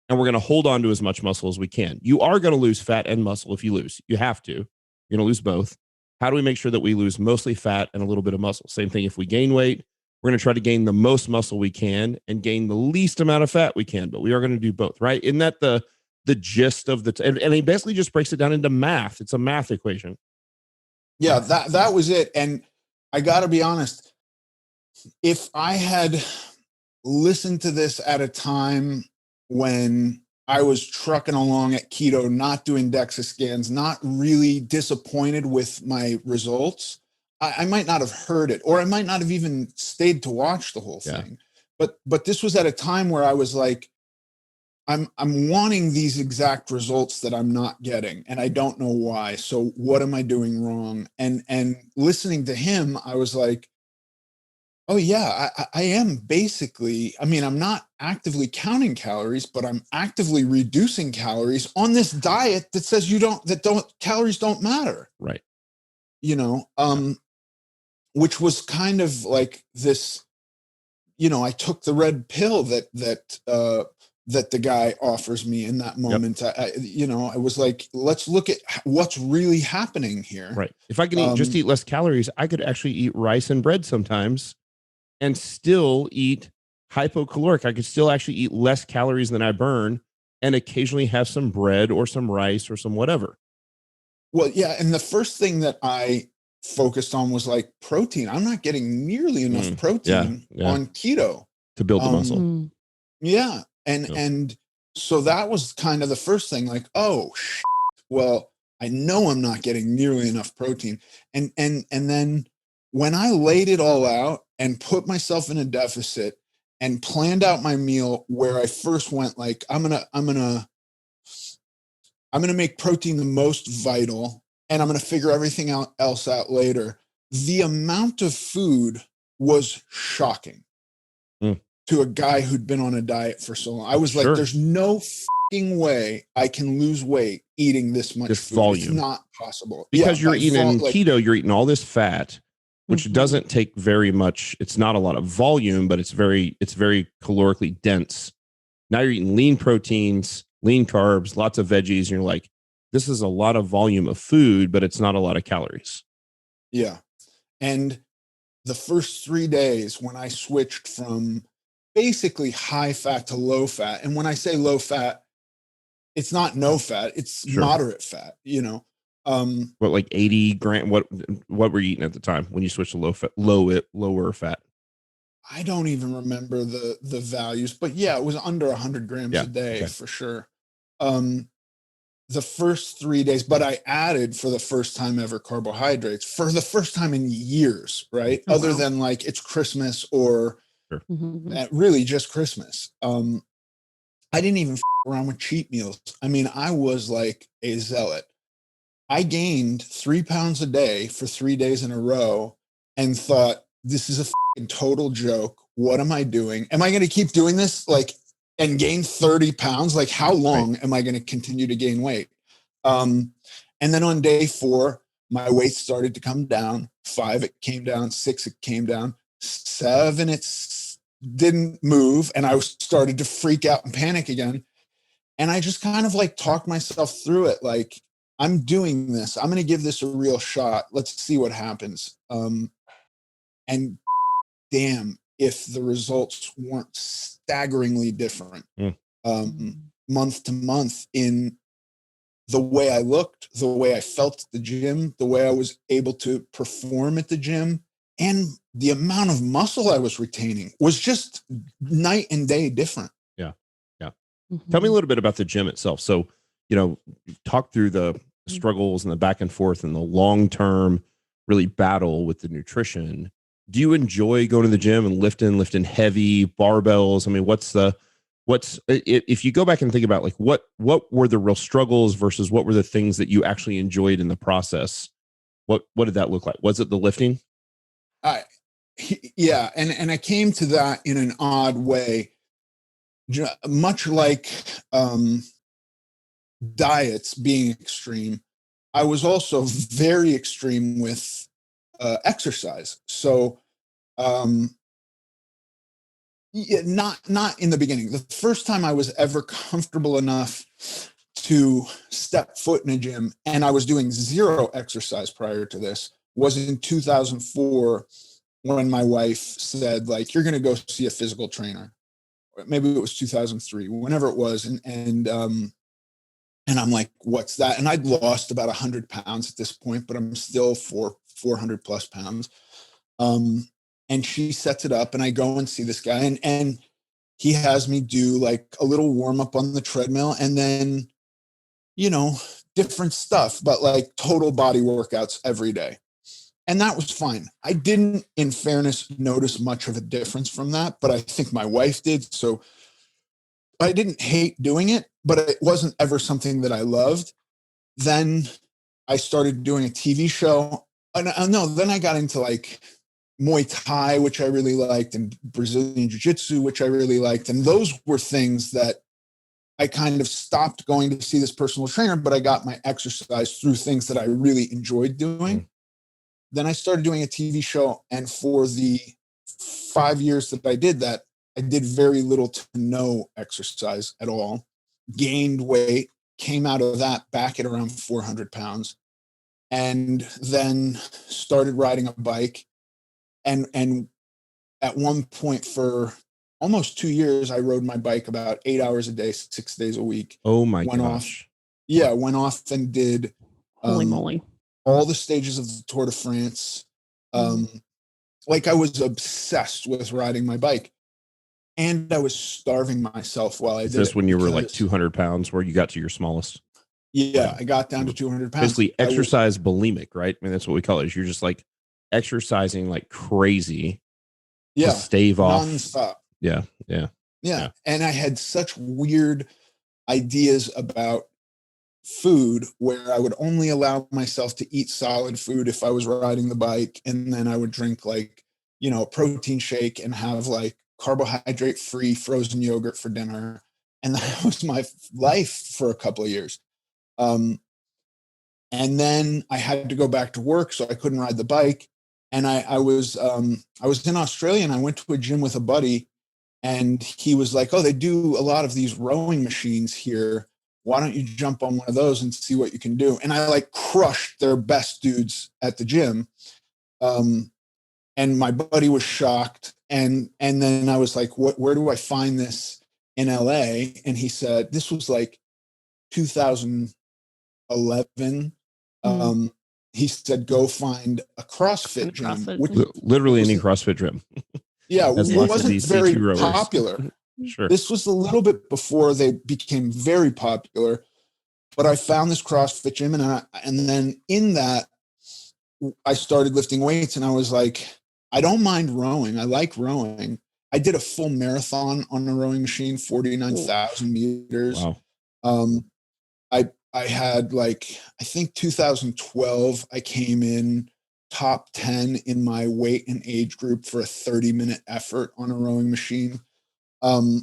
And we're going to hold on to as much muscle as we can. You are going to lose fat and muscle if you lose. You have to. You're going to lose both. How do we make sure that we lose mostly fat and a little bit of muscle? Same thing if we gain weight. We're going to try to gain the most muscle we can and gain the least amount of fat we can. But we are going to do both, right? Isn't that the gist of and he basically just breaks it down into math. It's a math equation. Yeah, that was it. And I got to be honest, if I had listened to this at a time when I was trucking along at keto, not doing DEXA scans, not really disappointed with my results, I might not have heard it, or I might not have even stayed to watch the whole thing. But this was at a time where I was like, I'm wanting these exact results that I'm not getting, and I don't know why. So what am I doing wrong? And listening to him, I was like, oh yeah, I am basically, I'm not actively counting calories, but I'm actively reducing calories on this diet that says calories don't matter. Right. Which was kind of like this, I took the red pill that the guy offers me in that moment. Yep. I was like, let's look at what's really happening here. Right. If I can just eat less calories, I could actually eat rice and bread sometimes and still eat hypocaloric. I could still actually eat less calories than I burn and occasionally have some bread or some rice or some whatever. Well, yeah. And the first thing that I focused on was like protein. I'm not getting nearly enough protein on keto to build the muscle. Yeah. And so that was kind of the first thing, like, well, I know I'm not getting nearly enough protein. And then when I laid it all out and put myself in a deficit and planned out my meal, where I first went like, I'm going to make protein the most vital, and I'm going to figure everything else out later. The amount of food was shocking to a guy who'd been on a diet for so long. I was like, there's no fucking way I can lose weight eating this much food. Volume. It's not possible. Because you're eating keto, you're eating all this fat, which doesn't take very much. It's not a lot of volume, but it's very calorically dense. Now you're eating lean proteins, lean carbs, lots of veggies, and you're like, this is a lot of volume of food, but it's not a lot of calories. Yeah. And the first 3 days when I switched from basically high fat to low fat. And when I say low fat, it's not no fat, it's Sure. moderate fat, you know. What, like 80 gram? What were you eating at the time when you switched to lower fat? I don't even remember the values, but yeah, it was under 100 grams Yeah. a day Okay. for sure. The first 3 days, but I added for the first time ever carbohydrates for the first time in years, right? Oh, Other wow. than like it's Christmas or Sure. really just Christmas. I didn't even around with cheat meals. I mean, I was like a zealot. I gained 3 pounds a day for 3 days in a row and thought, this is a total joke. What am I doing? Am I going to keep doing this? Like, and gain 30 pounds? Like, how long am I going to continue to gain weight? And then on day 4, my weight started to come down. 5, it came down. 6, it came down. 7, it didn't move. And I started to freak out and panic again. And I just kind of like talked myself through it. Like, I'm doing this. I'm going to give this a real shot. Let's see what happens. And damn, if the results weren't staggeringly different month to month in the way I looked, the way I felt at the gym, the way I was able to perform at the gym, and the amount of muscle I was retaining was just night and day different. Yeah. Yeah. Tell me a little bit about the gym itself. So, talk through the struggles and the back and forth and the long-term really battle with the nutrition. Do you enjoy going to the gym and lifting heavy barbells? I mean, if you go back and think about like what were the real struggles versus what were the things that you actually enjoyed in the process? What did that look like? Was it the lifting? Yeah. And I came to that in an odd way, much like, diets being extreme. I was also very extreme with exercise. So, yeah, not in the beginning. The first time I was ever comfortable enough to step foot in a gym, and I was doing zero exercise prior to this, was in 2004 when my wife said, like, you're going to go see a physical trainer. Maybe it was 2003, whenever it was, and I'm like, what's that? And I'd lost about 100 pounds at this point, but I'm still 400 plus pounds. And she sets it up and I go and see this guy and he has me do like a little warm up on the treadmill and then, different stuff, but like total body workouts every day. And that was fine. I didn't, in fairness, notice much of a difference from that, but I think my wife did. So I didn't hate doing it, but it wasn't ever something that I loved. Then I started doing a TV show. Then I got into like Muay Thai, which I really liked, and Brazilian Jiu-Jitsu, which I really liked. And those were things that I kind of stopped going to see this personal trainer, but I got my exercise through things that I really enjoyed doing. Then I started doing a TV show. And for the 5 years that I did that, I did very little to no exercise at all, gained weight, came out of that back at around 400 pounds, and then started riding a bike. And at one point for almost 2 years, I rode my bike about 8 hours a day, 6 days a week. Oh my went gosh. Went off and did Holy moly. all the stages of the Tour de France. Like I was obsessed with riding my bike. And I was starving myself while I did it. Is this when you were like 200 pounds where you got to your smallest? Yeah, I got down to 200 pounds. Basically exercise bulimic, right? I mean, that's what we call it. You're just like exercising like crazy to stave off. Nonstop. Yeah. And I had such weird ideas about food where I would only allow myself to eat solid food if I was riding the bike. And then I would drink like, a protein shake and have like carbohydrate free frozen yogurt for dinner. And that was my life for a couple of years. And then I had to go back to work, so I couldn't ride the bike. And I was in Australia and I went to a gym with a buddy and he was like, oh, they do a lot of these rowing machines here. Why don't you jump on one of those and see what you can do? And I like crushed their best dudes at the gym. and my buddy was shocked. And then I was like, where do I find this in LA? And he said, this was like 2011. He said, go find a CrossFit gym, which literally any CrossFit gym. Yeah, it wasn't very popular. Sure. This was a little bit before they became very popular, but I found this CrossFit gym, and then in that I started lifting weights, and I was like, I don't mind rowing. I like rowing. I did a full marathon on a rowing machine, 49,000 meters. Wow. I had like, I think 2012, I came in top 10 in my weight and age group for a 30-minute effort on a rowing machine,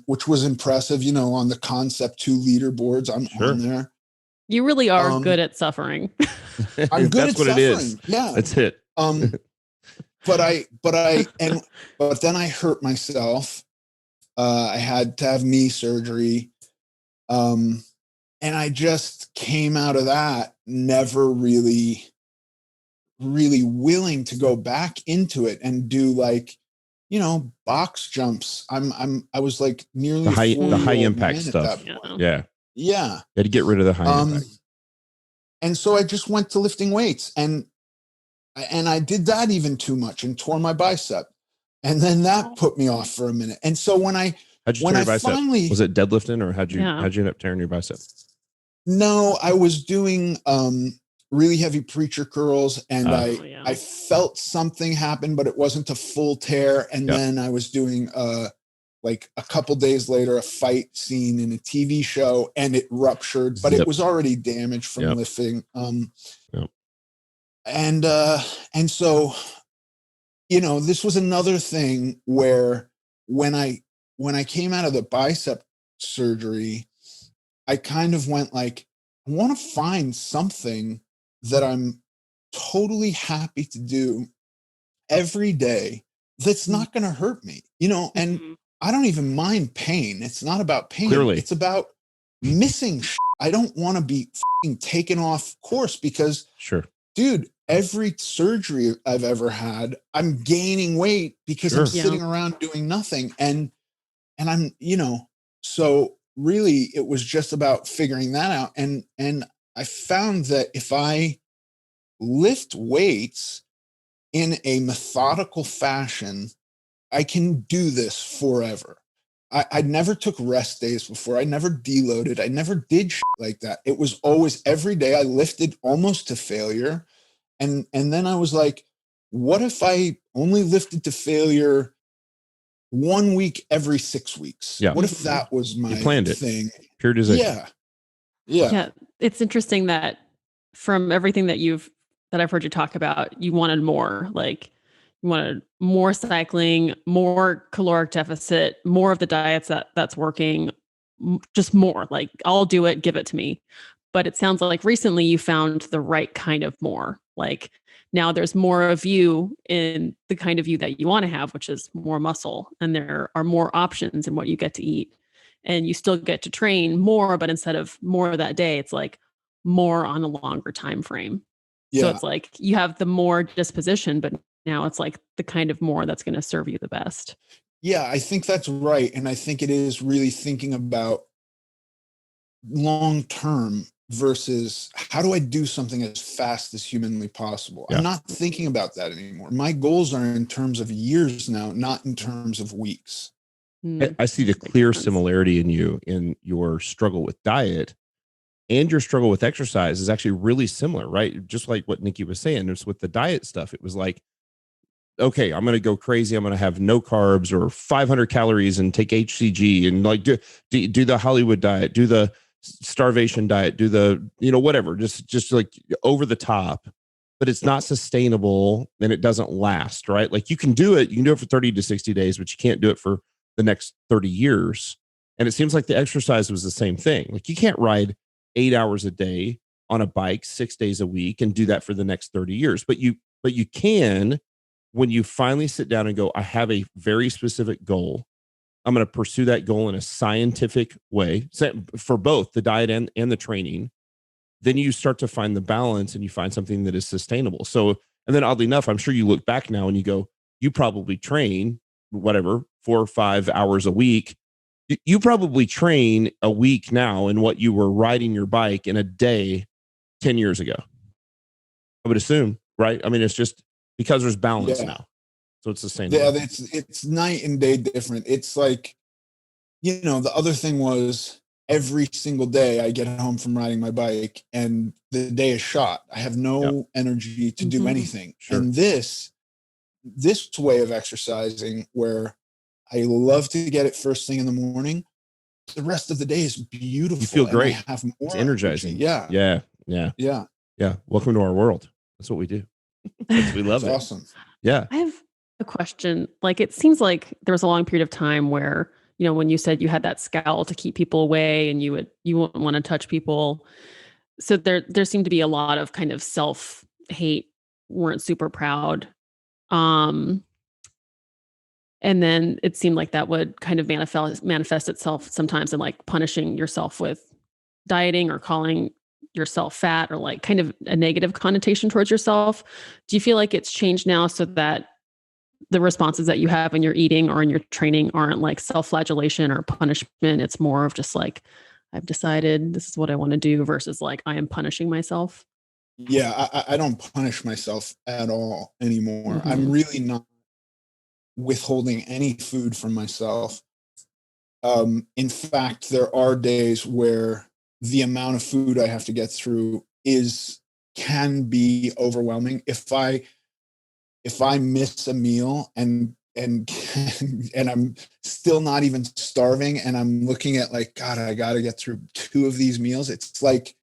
which was impressive, on the Concept 2 leaderboards. I'm on there. You really are good at suffering. I'm good That's at what suffering. It is. Yeah. That's it. But then I hurt myself. I had to have knee surgery. And I just came out of that never really willing to go back into it and do like, box jumps. I was like nearly the high impact stuff. Yeah. You had to get rid of the high impact. And so I just went to lifting weights, and I did that even too much and tore my bicep. And then that put me off for a minute. And so how'd you tear your bicep? Was it deadlifting, or how'd you end up tearing your bicep? No, I was doing really heavy preacher curls, and I felt something happen, but it wasn't a full tear. And then I was doing like a couple days later a fight scene in a TV show, and it ruptured, but it was already damaged from lifting. And so, this was another thing where when I came out of the bicep surgery, I kind of went like, I want to find something that I'm totally happy to do every day that's not going to hurt me, and I don't even mind pain. It's not about pain. Clearly. It's about missing shit. I don't want to be taken off course because, dude, every surgery I've ever had, I'm gaining weight because I'm sitting around doing nothing. And I'm, so really it was just about figuring that out. And I found that if I lift weights in a methodical fashion, I can do this forever. I never took rest days before. I never deloaded. I never did shit like that. It was always every day I lifted almost to failure. And then I was like, what if I only lifted to failure 1 week every 6 weeks? Yeah. What if that was my thing? Periodization. Yeah. It's interesting that from everything that I've heard you talk about, you wanted more, like you wanted more cycling, more caloric deficit, more of the diets that's working, just more, like I'll do it, give it to me. But it sounds like recently you found the right kind of more. Like now there's more of you in the kind of you that you want to have, which is more muscle. And there are more options in what you get to eat. And you still get to train more, but instead of more that day, it's like more on a longer time frame. Yeah. So it's like you have the more disposition, but now it's like the kind of more that's going to serve you the best. Yeah, I think that's right. And I think it is really thinking about long term versus how do I do something as fast as humanly possible? Yeah. I'm not thinking about that anymore. My goals are in terms of years now, not in terms of weeks. I see the clear similarity in your struggle with diet and your struggle with exercise is actually really similar, right? Just like what Niki was saying, it's with the diet stuff. It was like, okay, I'm going to go crazy. I'm going to have no carbs or 500 calories and take HCG and like do the Hollywood diet, do the starvation diet, do the, whatever, just like over the top, but it's not sustainable and it doesn't last, right? Like you can do it for 30 to 60 days, but you can't do it for the next 30 years. And it seems like the exercise was the same thing. Like you can't ride 8 hours a day on a bike 6 days a week and do that for the next 30 years. But you can, when you finally sit down and go, I have a very specific goal. I'm going to pursue that goal in a scientific way for both the diet and the training. Then you start to find the balance and you find something that is sustainable. So, and then oddly enough, I'm sure you look back now and you go, you probably train whatever 4 or 5 hours a week. You probably train a week now in what you were riding your bike in a day 10 years ago. I would assume, right? I mean, it's just because there's balance now. So it's the same. Yeah, it's night and day different. It's like, the other thing was every single day I get home from riding my bike and the day is shot. I have no energy to do anything. Sure. And this way of exercising, where I love to get it first thing in the morning, the rest of the day is beautiful. You feel great. I have more it's energizing. Energy. Yeah. Welcome to our world. That's what we do. We love it. Awesome. Yeah. I have a question. Like, it seems like there was a long period of time where, when you said you had that scowl to keep people away and you wouldn't want to touch people. So there seemed to be a lot of kind of self-hate, weren't super proud. And then it seemed like that would kind of manifest itself sometimes in like punishing yourself with dieting or calling yourself fat, or like kind of a negative connotation towards yourself. Do you feel like it's changed now so that the responses that you have in your eating or in your training aren't like self-flagellation or punishment? It's more of just like, I've decided this is what I want to do, versus like, I am punishing myself. Yeah, I don't punish myself at all anymore. I'm really not withholding any food from myself. In fact, there are days where the amount of food I have to get through can be overwhelming. If I miss a meal and I'm still not even starving, and I'm looking at like, God, I got to get through 2 of these meals. It's like,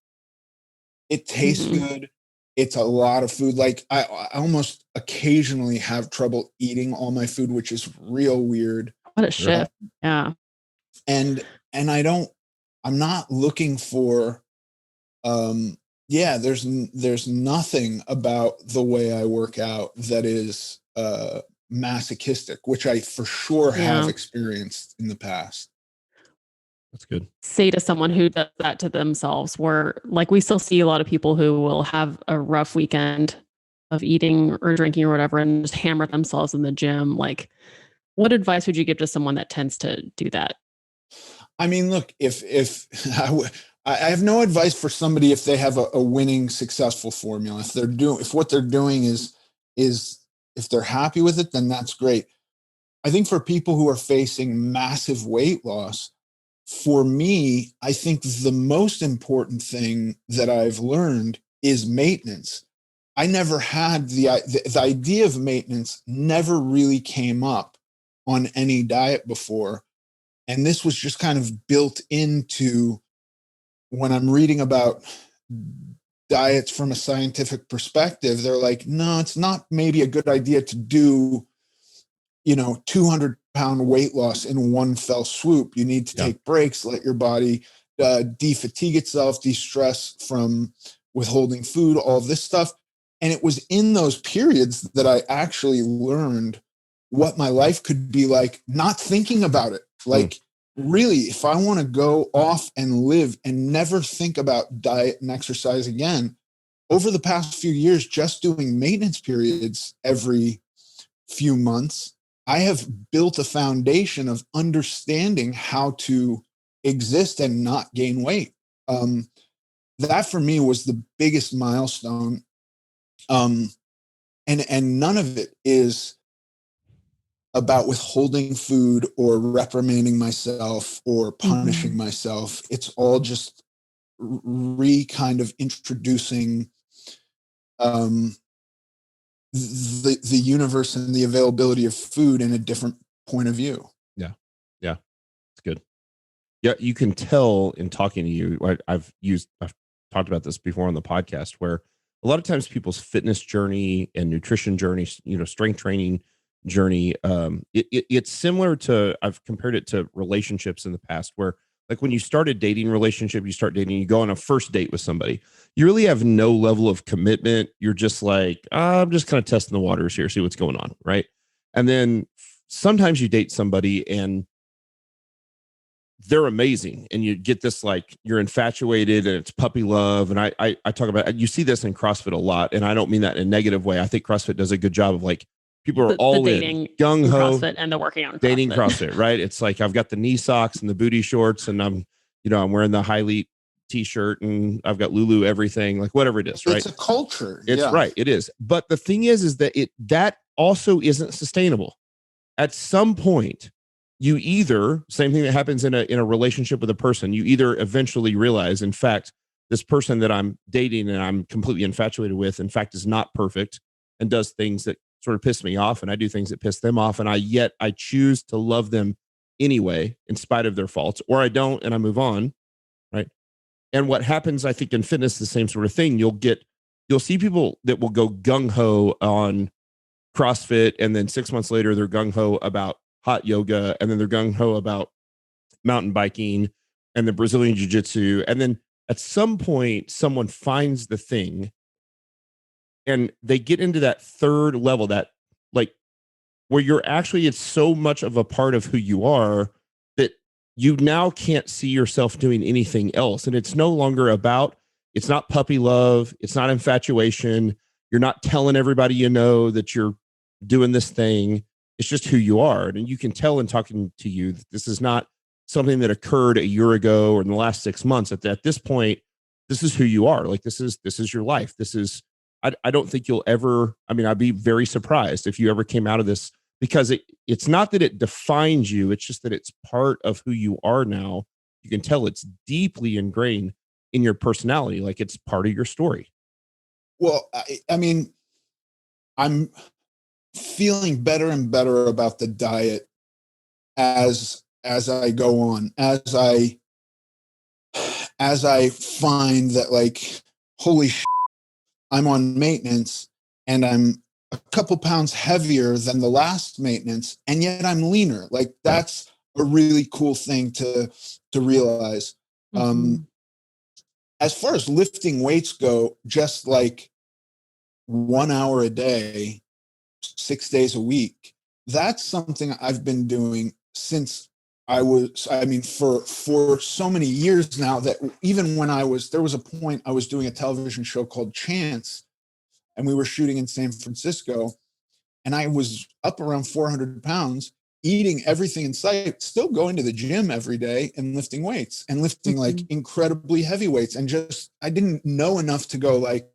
it tastes good. It's a lot of food. Like I almost occasionally have trouble eating all my food, which is real weird. What a shift. Yeah. And I'm not looking for, there's nothing about the way I work out that is masochistic, which I for sure have experienced in the past. That's good. Say to someone who does that to themselves, where like we still see a lot of people who will have a rough weekend of eating or drinking or whatever and just hammer themselves in the gym. Like, what advice would you give to someone that tends to do that? I mean, look, if I have no advice for somebody if they have a winning, successful formula. If what they're doing is if they're happy with it, then that's great. I think for people who are facing massive weight loss, for me, I think the most important thing that I've learned is maintenance. I never had the idea of maintenance never really came up on any diet before. And this was just kind of built into when I'm reading about diets from a scientific perspective. They're like, no, it's not maybe a good idea to do, 200-pound weight loss in one fell swoop. You need to take breaks, let your body de-fatigue itself, de-stress from withholding food, all this stuff. And it was in those periods that I actually learned what my life could be like, not thinking about it. Like, really, if I want to go off and live and never think about diet and exercise again, over the past few years, just doing maintenance periods every few months, I have built a foundation of understanding how to exist and not gain weight. That for me was the biggest milestone. And none of it is about withholding food or reprimanding myself or punishing myself. It's all just kind of introducing the universe and the availability of food in a different point of view. Yeah, it's good. Yeah, you can tell in talking to you. I've talked about this before on the podcast, where a lot of times people's fitness journey and nutrition journey, strength training journey, it's similar to, I've compared it to relationships in the past, where like when you start a dating relationship, you go on a first date with somebody, you really have no level of commitment. You're just like, I'm just kind of testing the waters here, see what's going on, right? And then sometimes you date somebody and they're amazing, and you get this, like, you're infatuated and it's puppy love. And I talk about, you see this in CrossFit a lot, and I don't mean that in a negative way. I think CrossFit does a good job of like people are The all dating in, gung in ho, CrossFit and the working out in dating CrossFit. CrossFit, right? It's like I've got the knee socks and the booty shorts, and I'm wearing the high elite t-shirt, and I've got Lulu everything, like whatever it is, right? It's a culture. It's right. It is. But the thing is that that also isn't sustainable. At some point, you either, same thing that happens in a relationship with a person, you either eventually realize, in fact, this person that I'm dating and I'm completely infatuated with, in fact, is not perfect and does things that sort of piss me off, and I do things that piss them off, and I choose to love them anyway, in spite of their faults, or I don't, and I move on, right? And what happens, I think, in fitness, the same sort of thing. You'll see people that will go gung ho on CrossFit, and then 6 months later, they're gung ho about hot yoga, and then they're gung ho about mountain biking and the Brazilian Jiu Jitsu. And then at some point, someone finds the thing and they get into that third level, that like where it's so much of a part of who you are that you now can't see yourself doing anything else. And it's no longer it's not puppy love. It's not infatuation. You're not telling everybody that you're doing this thing. It's just who you are. And you can tell in talking to you that this is not something that occurred a year ago or in the last 6 months. At this point, this is who you are. Like this is your life. I don't think you'll ever, I'd be very surprised if you ever came out of this, because it's not that it defines you. It's just that it's part of who you are now. You can tell it's deeply ingrained in your personality. Like it's part of your story. Well, I'm feeling better and better about the diet as I go on, as I find that, like, holy shit, I'm on maintenance and I'm a couple pounds heavier than the last maintenance, and yet I'm leaner. Like that's a really cool thing to realize. Mm-hmm. As far as lifting weights go, just like 1 hour a day, 6 days a week, that's something I've been doing since for so many years now, that even when there was a point I was doing a television show called Chance, and we were shooting in San Francisco, and I was up around 400 pounds, eating everything in sight, still going to the gym every day and lifting weights and lifting like incredibly heavy weights. And I didn't know enough to go like,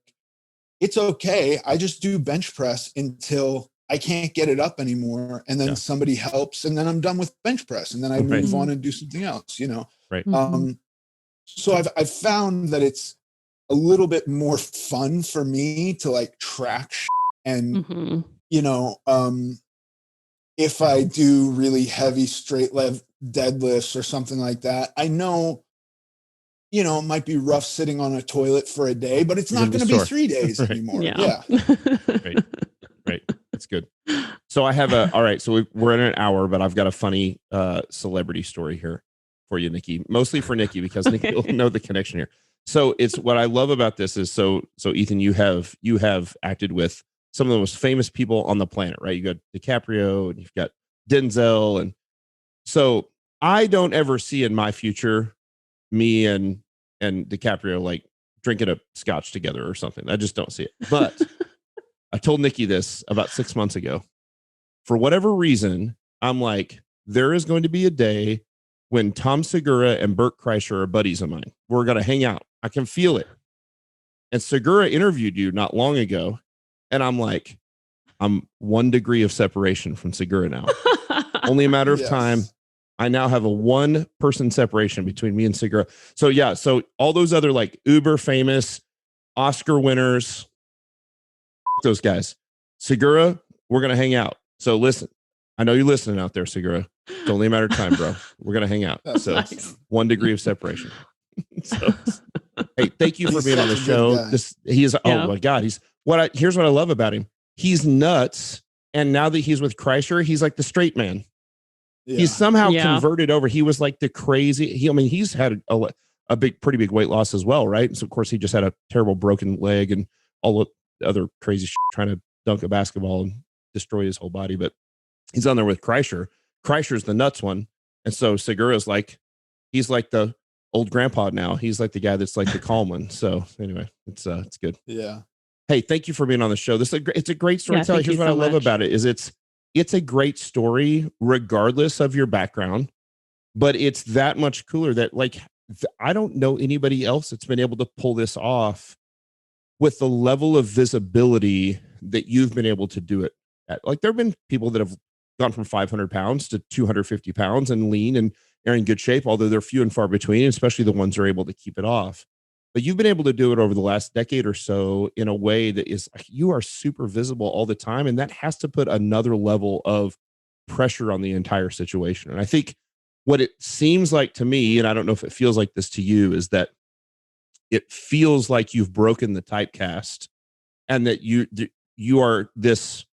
it's okay. I just do bench press until I can't get it up anymore. And then somebody helps, and then I'm done with bench press, and then I move on and do something else, Right. So I've found that it's a little bit more fun for me to like track and, if I do really heavy straight leg deadlifts or something like that, I know, it might be rough sitting on a toilet for a day, but it's not going to be 3 days anymore. Yeah. Right. That's good. So I have all right. So we're in an hour, but I've got a funny celebrity story here for you, Niki, mostly for Niki, because Niki will know the connection here. So it's what I love about this is so Ethan, you have acted with some of the most famous people on the planet, right? You got DiCaprio and you've got Denzel. And so I don't ever see in my future me and DiCaprio like drinking a scotch together or something. I just don't see it. But I told Niki this about 6 months ago. For whatever reason, I'm like, there is going to be a day when Tom Segura and Bert Kreischer are buddies of mine. We're going to hang out. I can feel it. And Segura interviewed you not long ago. And I'm like, I'm 1 degree of separation from Segura now. Only a matter of time. I now have a 1-person separation between me and Segura. So yeah, so all those other like uber famous Oscar winners, those guys, Segura, we're going to hang out. So listen, I know you're listening out there, Segura. It's only a matter of time, bro. We're going to hang out. That's so nice. 1 degree of separation. So, hey, thank you for being on the show. Oh my God. Here's what I love about him. He's nuts. And now that he's with Kreischer, he's like the straight man. Yeah. He's somehow converted over. He was like the crazy. He's had a pretty big weight loss as well, right? And so of course he just had a terrible broken leg and all the other crazy shit, trying to dunk a basketball and destroy his whole body. But he's on there with Kreischer. Kreischer's the nuts one, and so Segura's like, he's like the old grandpa now. He's like the guy that's like the calm one. So anyway, it's good. Yeah. Hey, thank you for being on the show. It's a great story to tell. thank Here's you what I so love much. about it is it's a great story regardless of your background, but it's that much cooler that like I don't know anybody else that's been able to pull this off with the level of visibility that you've been able to do it at. Like there have been people that have gone from 500 pounds to 250 pounds and lean and are in good shape, although they're few and far between, especially the ones who are able to keep it off. But you've been able to do it over the last decade or so in a way that is you are super visible all the time. And that has to put another level of pressure on the entire situation. And I think what it seems like to me, and I don't know if it feels like this to you, is that it feels like you've broken the typecast and that you are this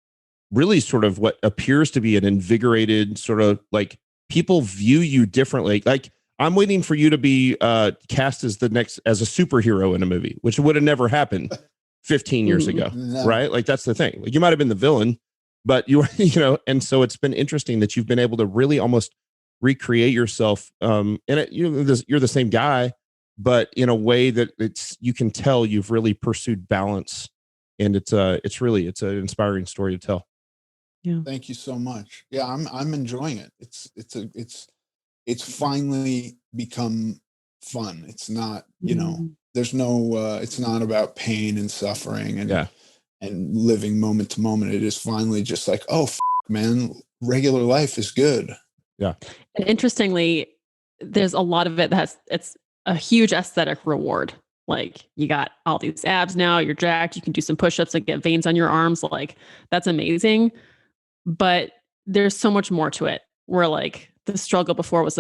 really sort of what appears to be an invigorated sort of like people view you differently. Like I'm waiting for you to be cast as as a superhero in a movie, which would have never happened 15 years ago. No. Right. Like that's the thing. Like you might've been the villain, but you were, and so it's been interesting that you've been able to really almost recreate yourself. And you're the same guy, but in a way that you can tell you've really pursued balance, and it's an inspiring story to tell. Yeah. Thank you so much. Yeah, I'm enjoying it. It's finally become fun. It's not, there's no it's not about pain and suffering and living moment to moment. It is finally just like, oh man, regular life is good. Yeah. And interestingly, there's a lot of it it's a huge aesthetic reward. Like you got all these abs now, you're jacked, you can do some push-ups and get veins on your arms. Like that's amazing. But there's so much more to it where like the struggle before was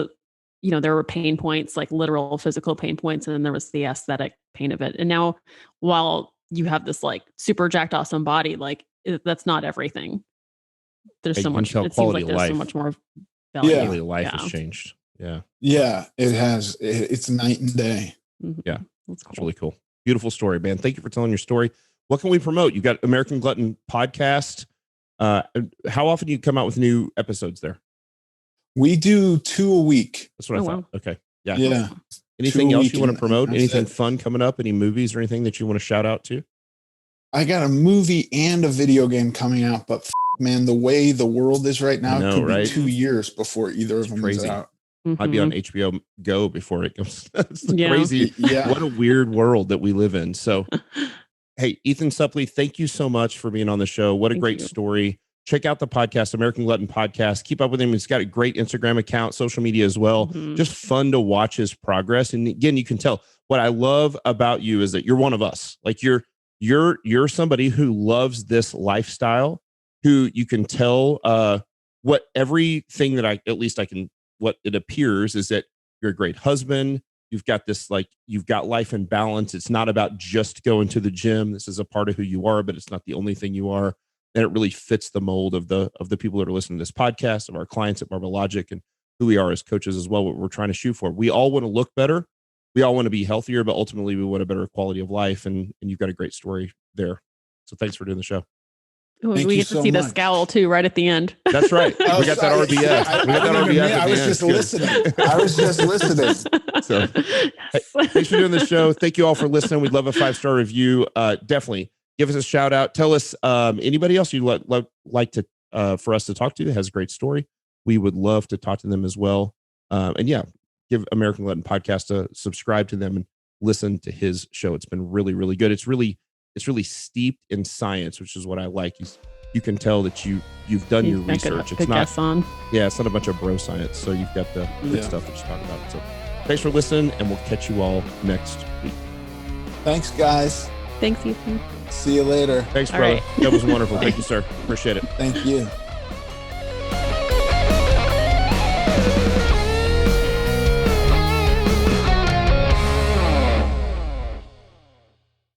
there were pain points, like literal physical pain points. And then there was the aesthetic pain of it. And now while you have this like super jacked awesome body, like that's not everything. There's so much, it seems like there's so much more value. Yeah. Quality of life has changed. Yeah. Yeah, it has. It's night and day. Mm-hmm. Yeah. That's cool. It's really cool. Beautiful story, man. Thank you for telling your story. What can we promote? You got American Glutton podcast. How often do you come out with new episodes there? We do 2 a week. That's what I thought. Wow. Okay. Yeah. Yeah. Anything else you want to promote? Anything fun coming up? Any movies or anything that you want to shout out to? I got a movie and a video game coming out, but man, the way the world is right now, it could be 2 years before either of them is out. I'd be on HBO Go before it goes. That's crazy. Yeah. What a weird world that we live in. So, hey, Ethan Suplee, thank you so much for being on the show. What a great story. Check out the podcast, American Glutton Podcast. Keep up with him. He's got a great Instagram account, social media as well. Just fun to watch his progress. And again, you can tell what I love about you is that you're one of us. Like you're somebody who loves this lifestyle, who you can tell what everything that what it appears is that you're a great husband. You've got this, like, you've got life in balance. It's not about just going to the gym. This is a part of who you are, but it's not the only thing you are. And it really fits the mold of the people that are listening to this podcast, of our clients at Barbell Logic, and who we are as coaches as well, what we're trying to shoot for. We all want to look better. We all want to be healthier, but ultimately we want a better quality of life. And you've got a great story there. So thanks for doing the show. We get to see the scowl too, right at the end. That's right. We got that RBF. We got that RBF. I was just listening. I was just listening. So hey, thanks for doing the show. Thank you all for listening. We'd love a 5-star review. Definitely give us a shout out. Tell us anybody else you'd like to for us to talk to that has a great story. We would love to talk to them as well. And yeah, give American Glutton Podcast a subscribe to them and listen to his show. It's been really, really good. It's really steeped in science, which is what I like. You can tell that you've done your research. It's not it's not a bunch of bro science. So you've got the good stuff that you talk about. So thanks for listening, and we'll catch you all next week. Thanks, guys. Thanks, Ethan. See you later. Thanks, brother. That was wonderful. Thank you, sir. Appreciate it. Thank you.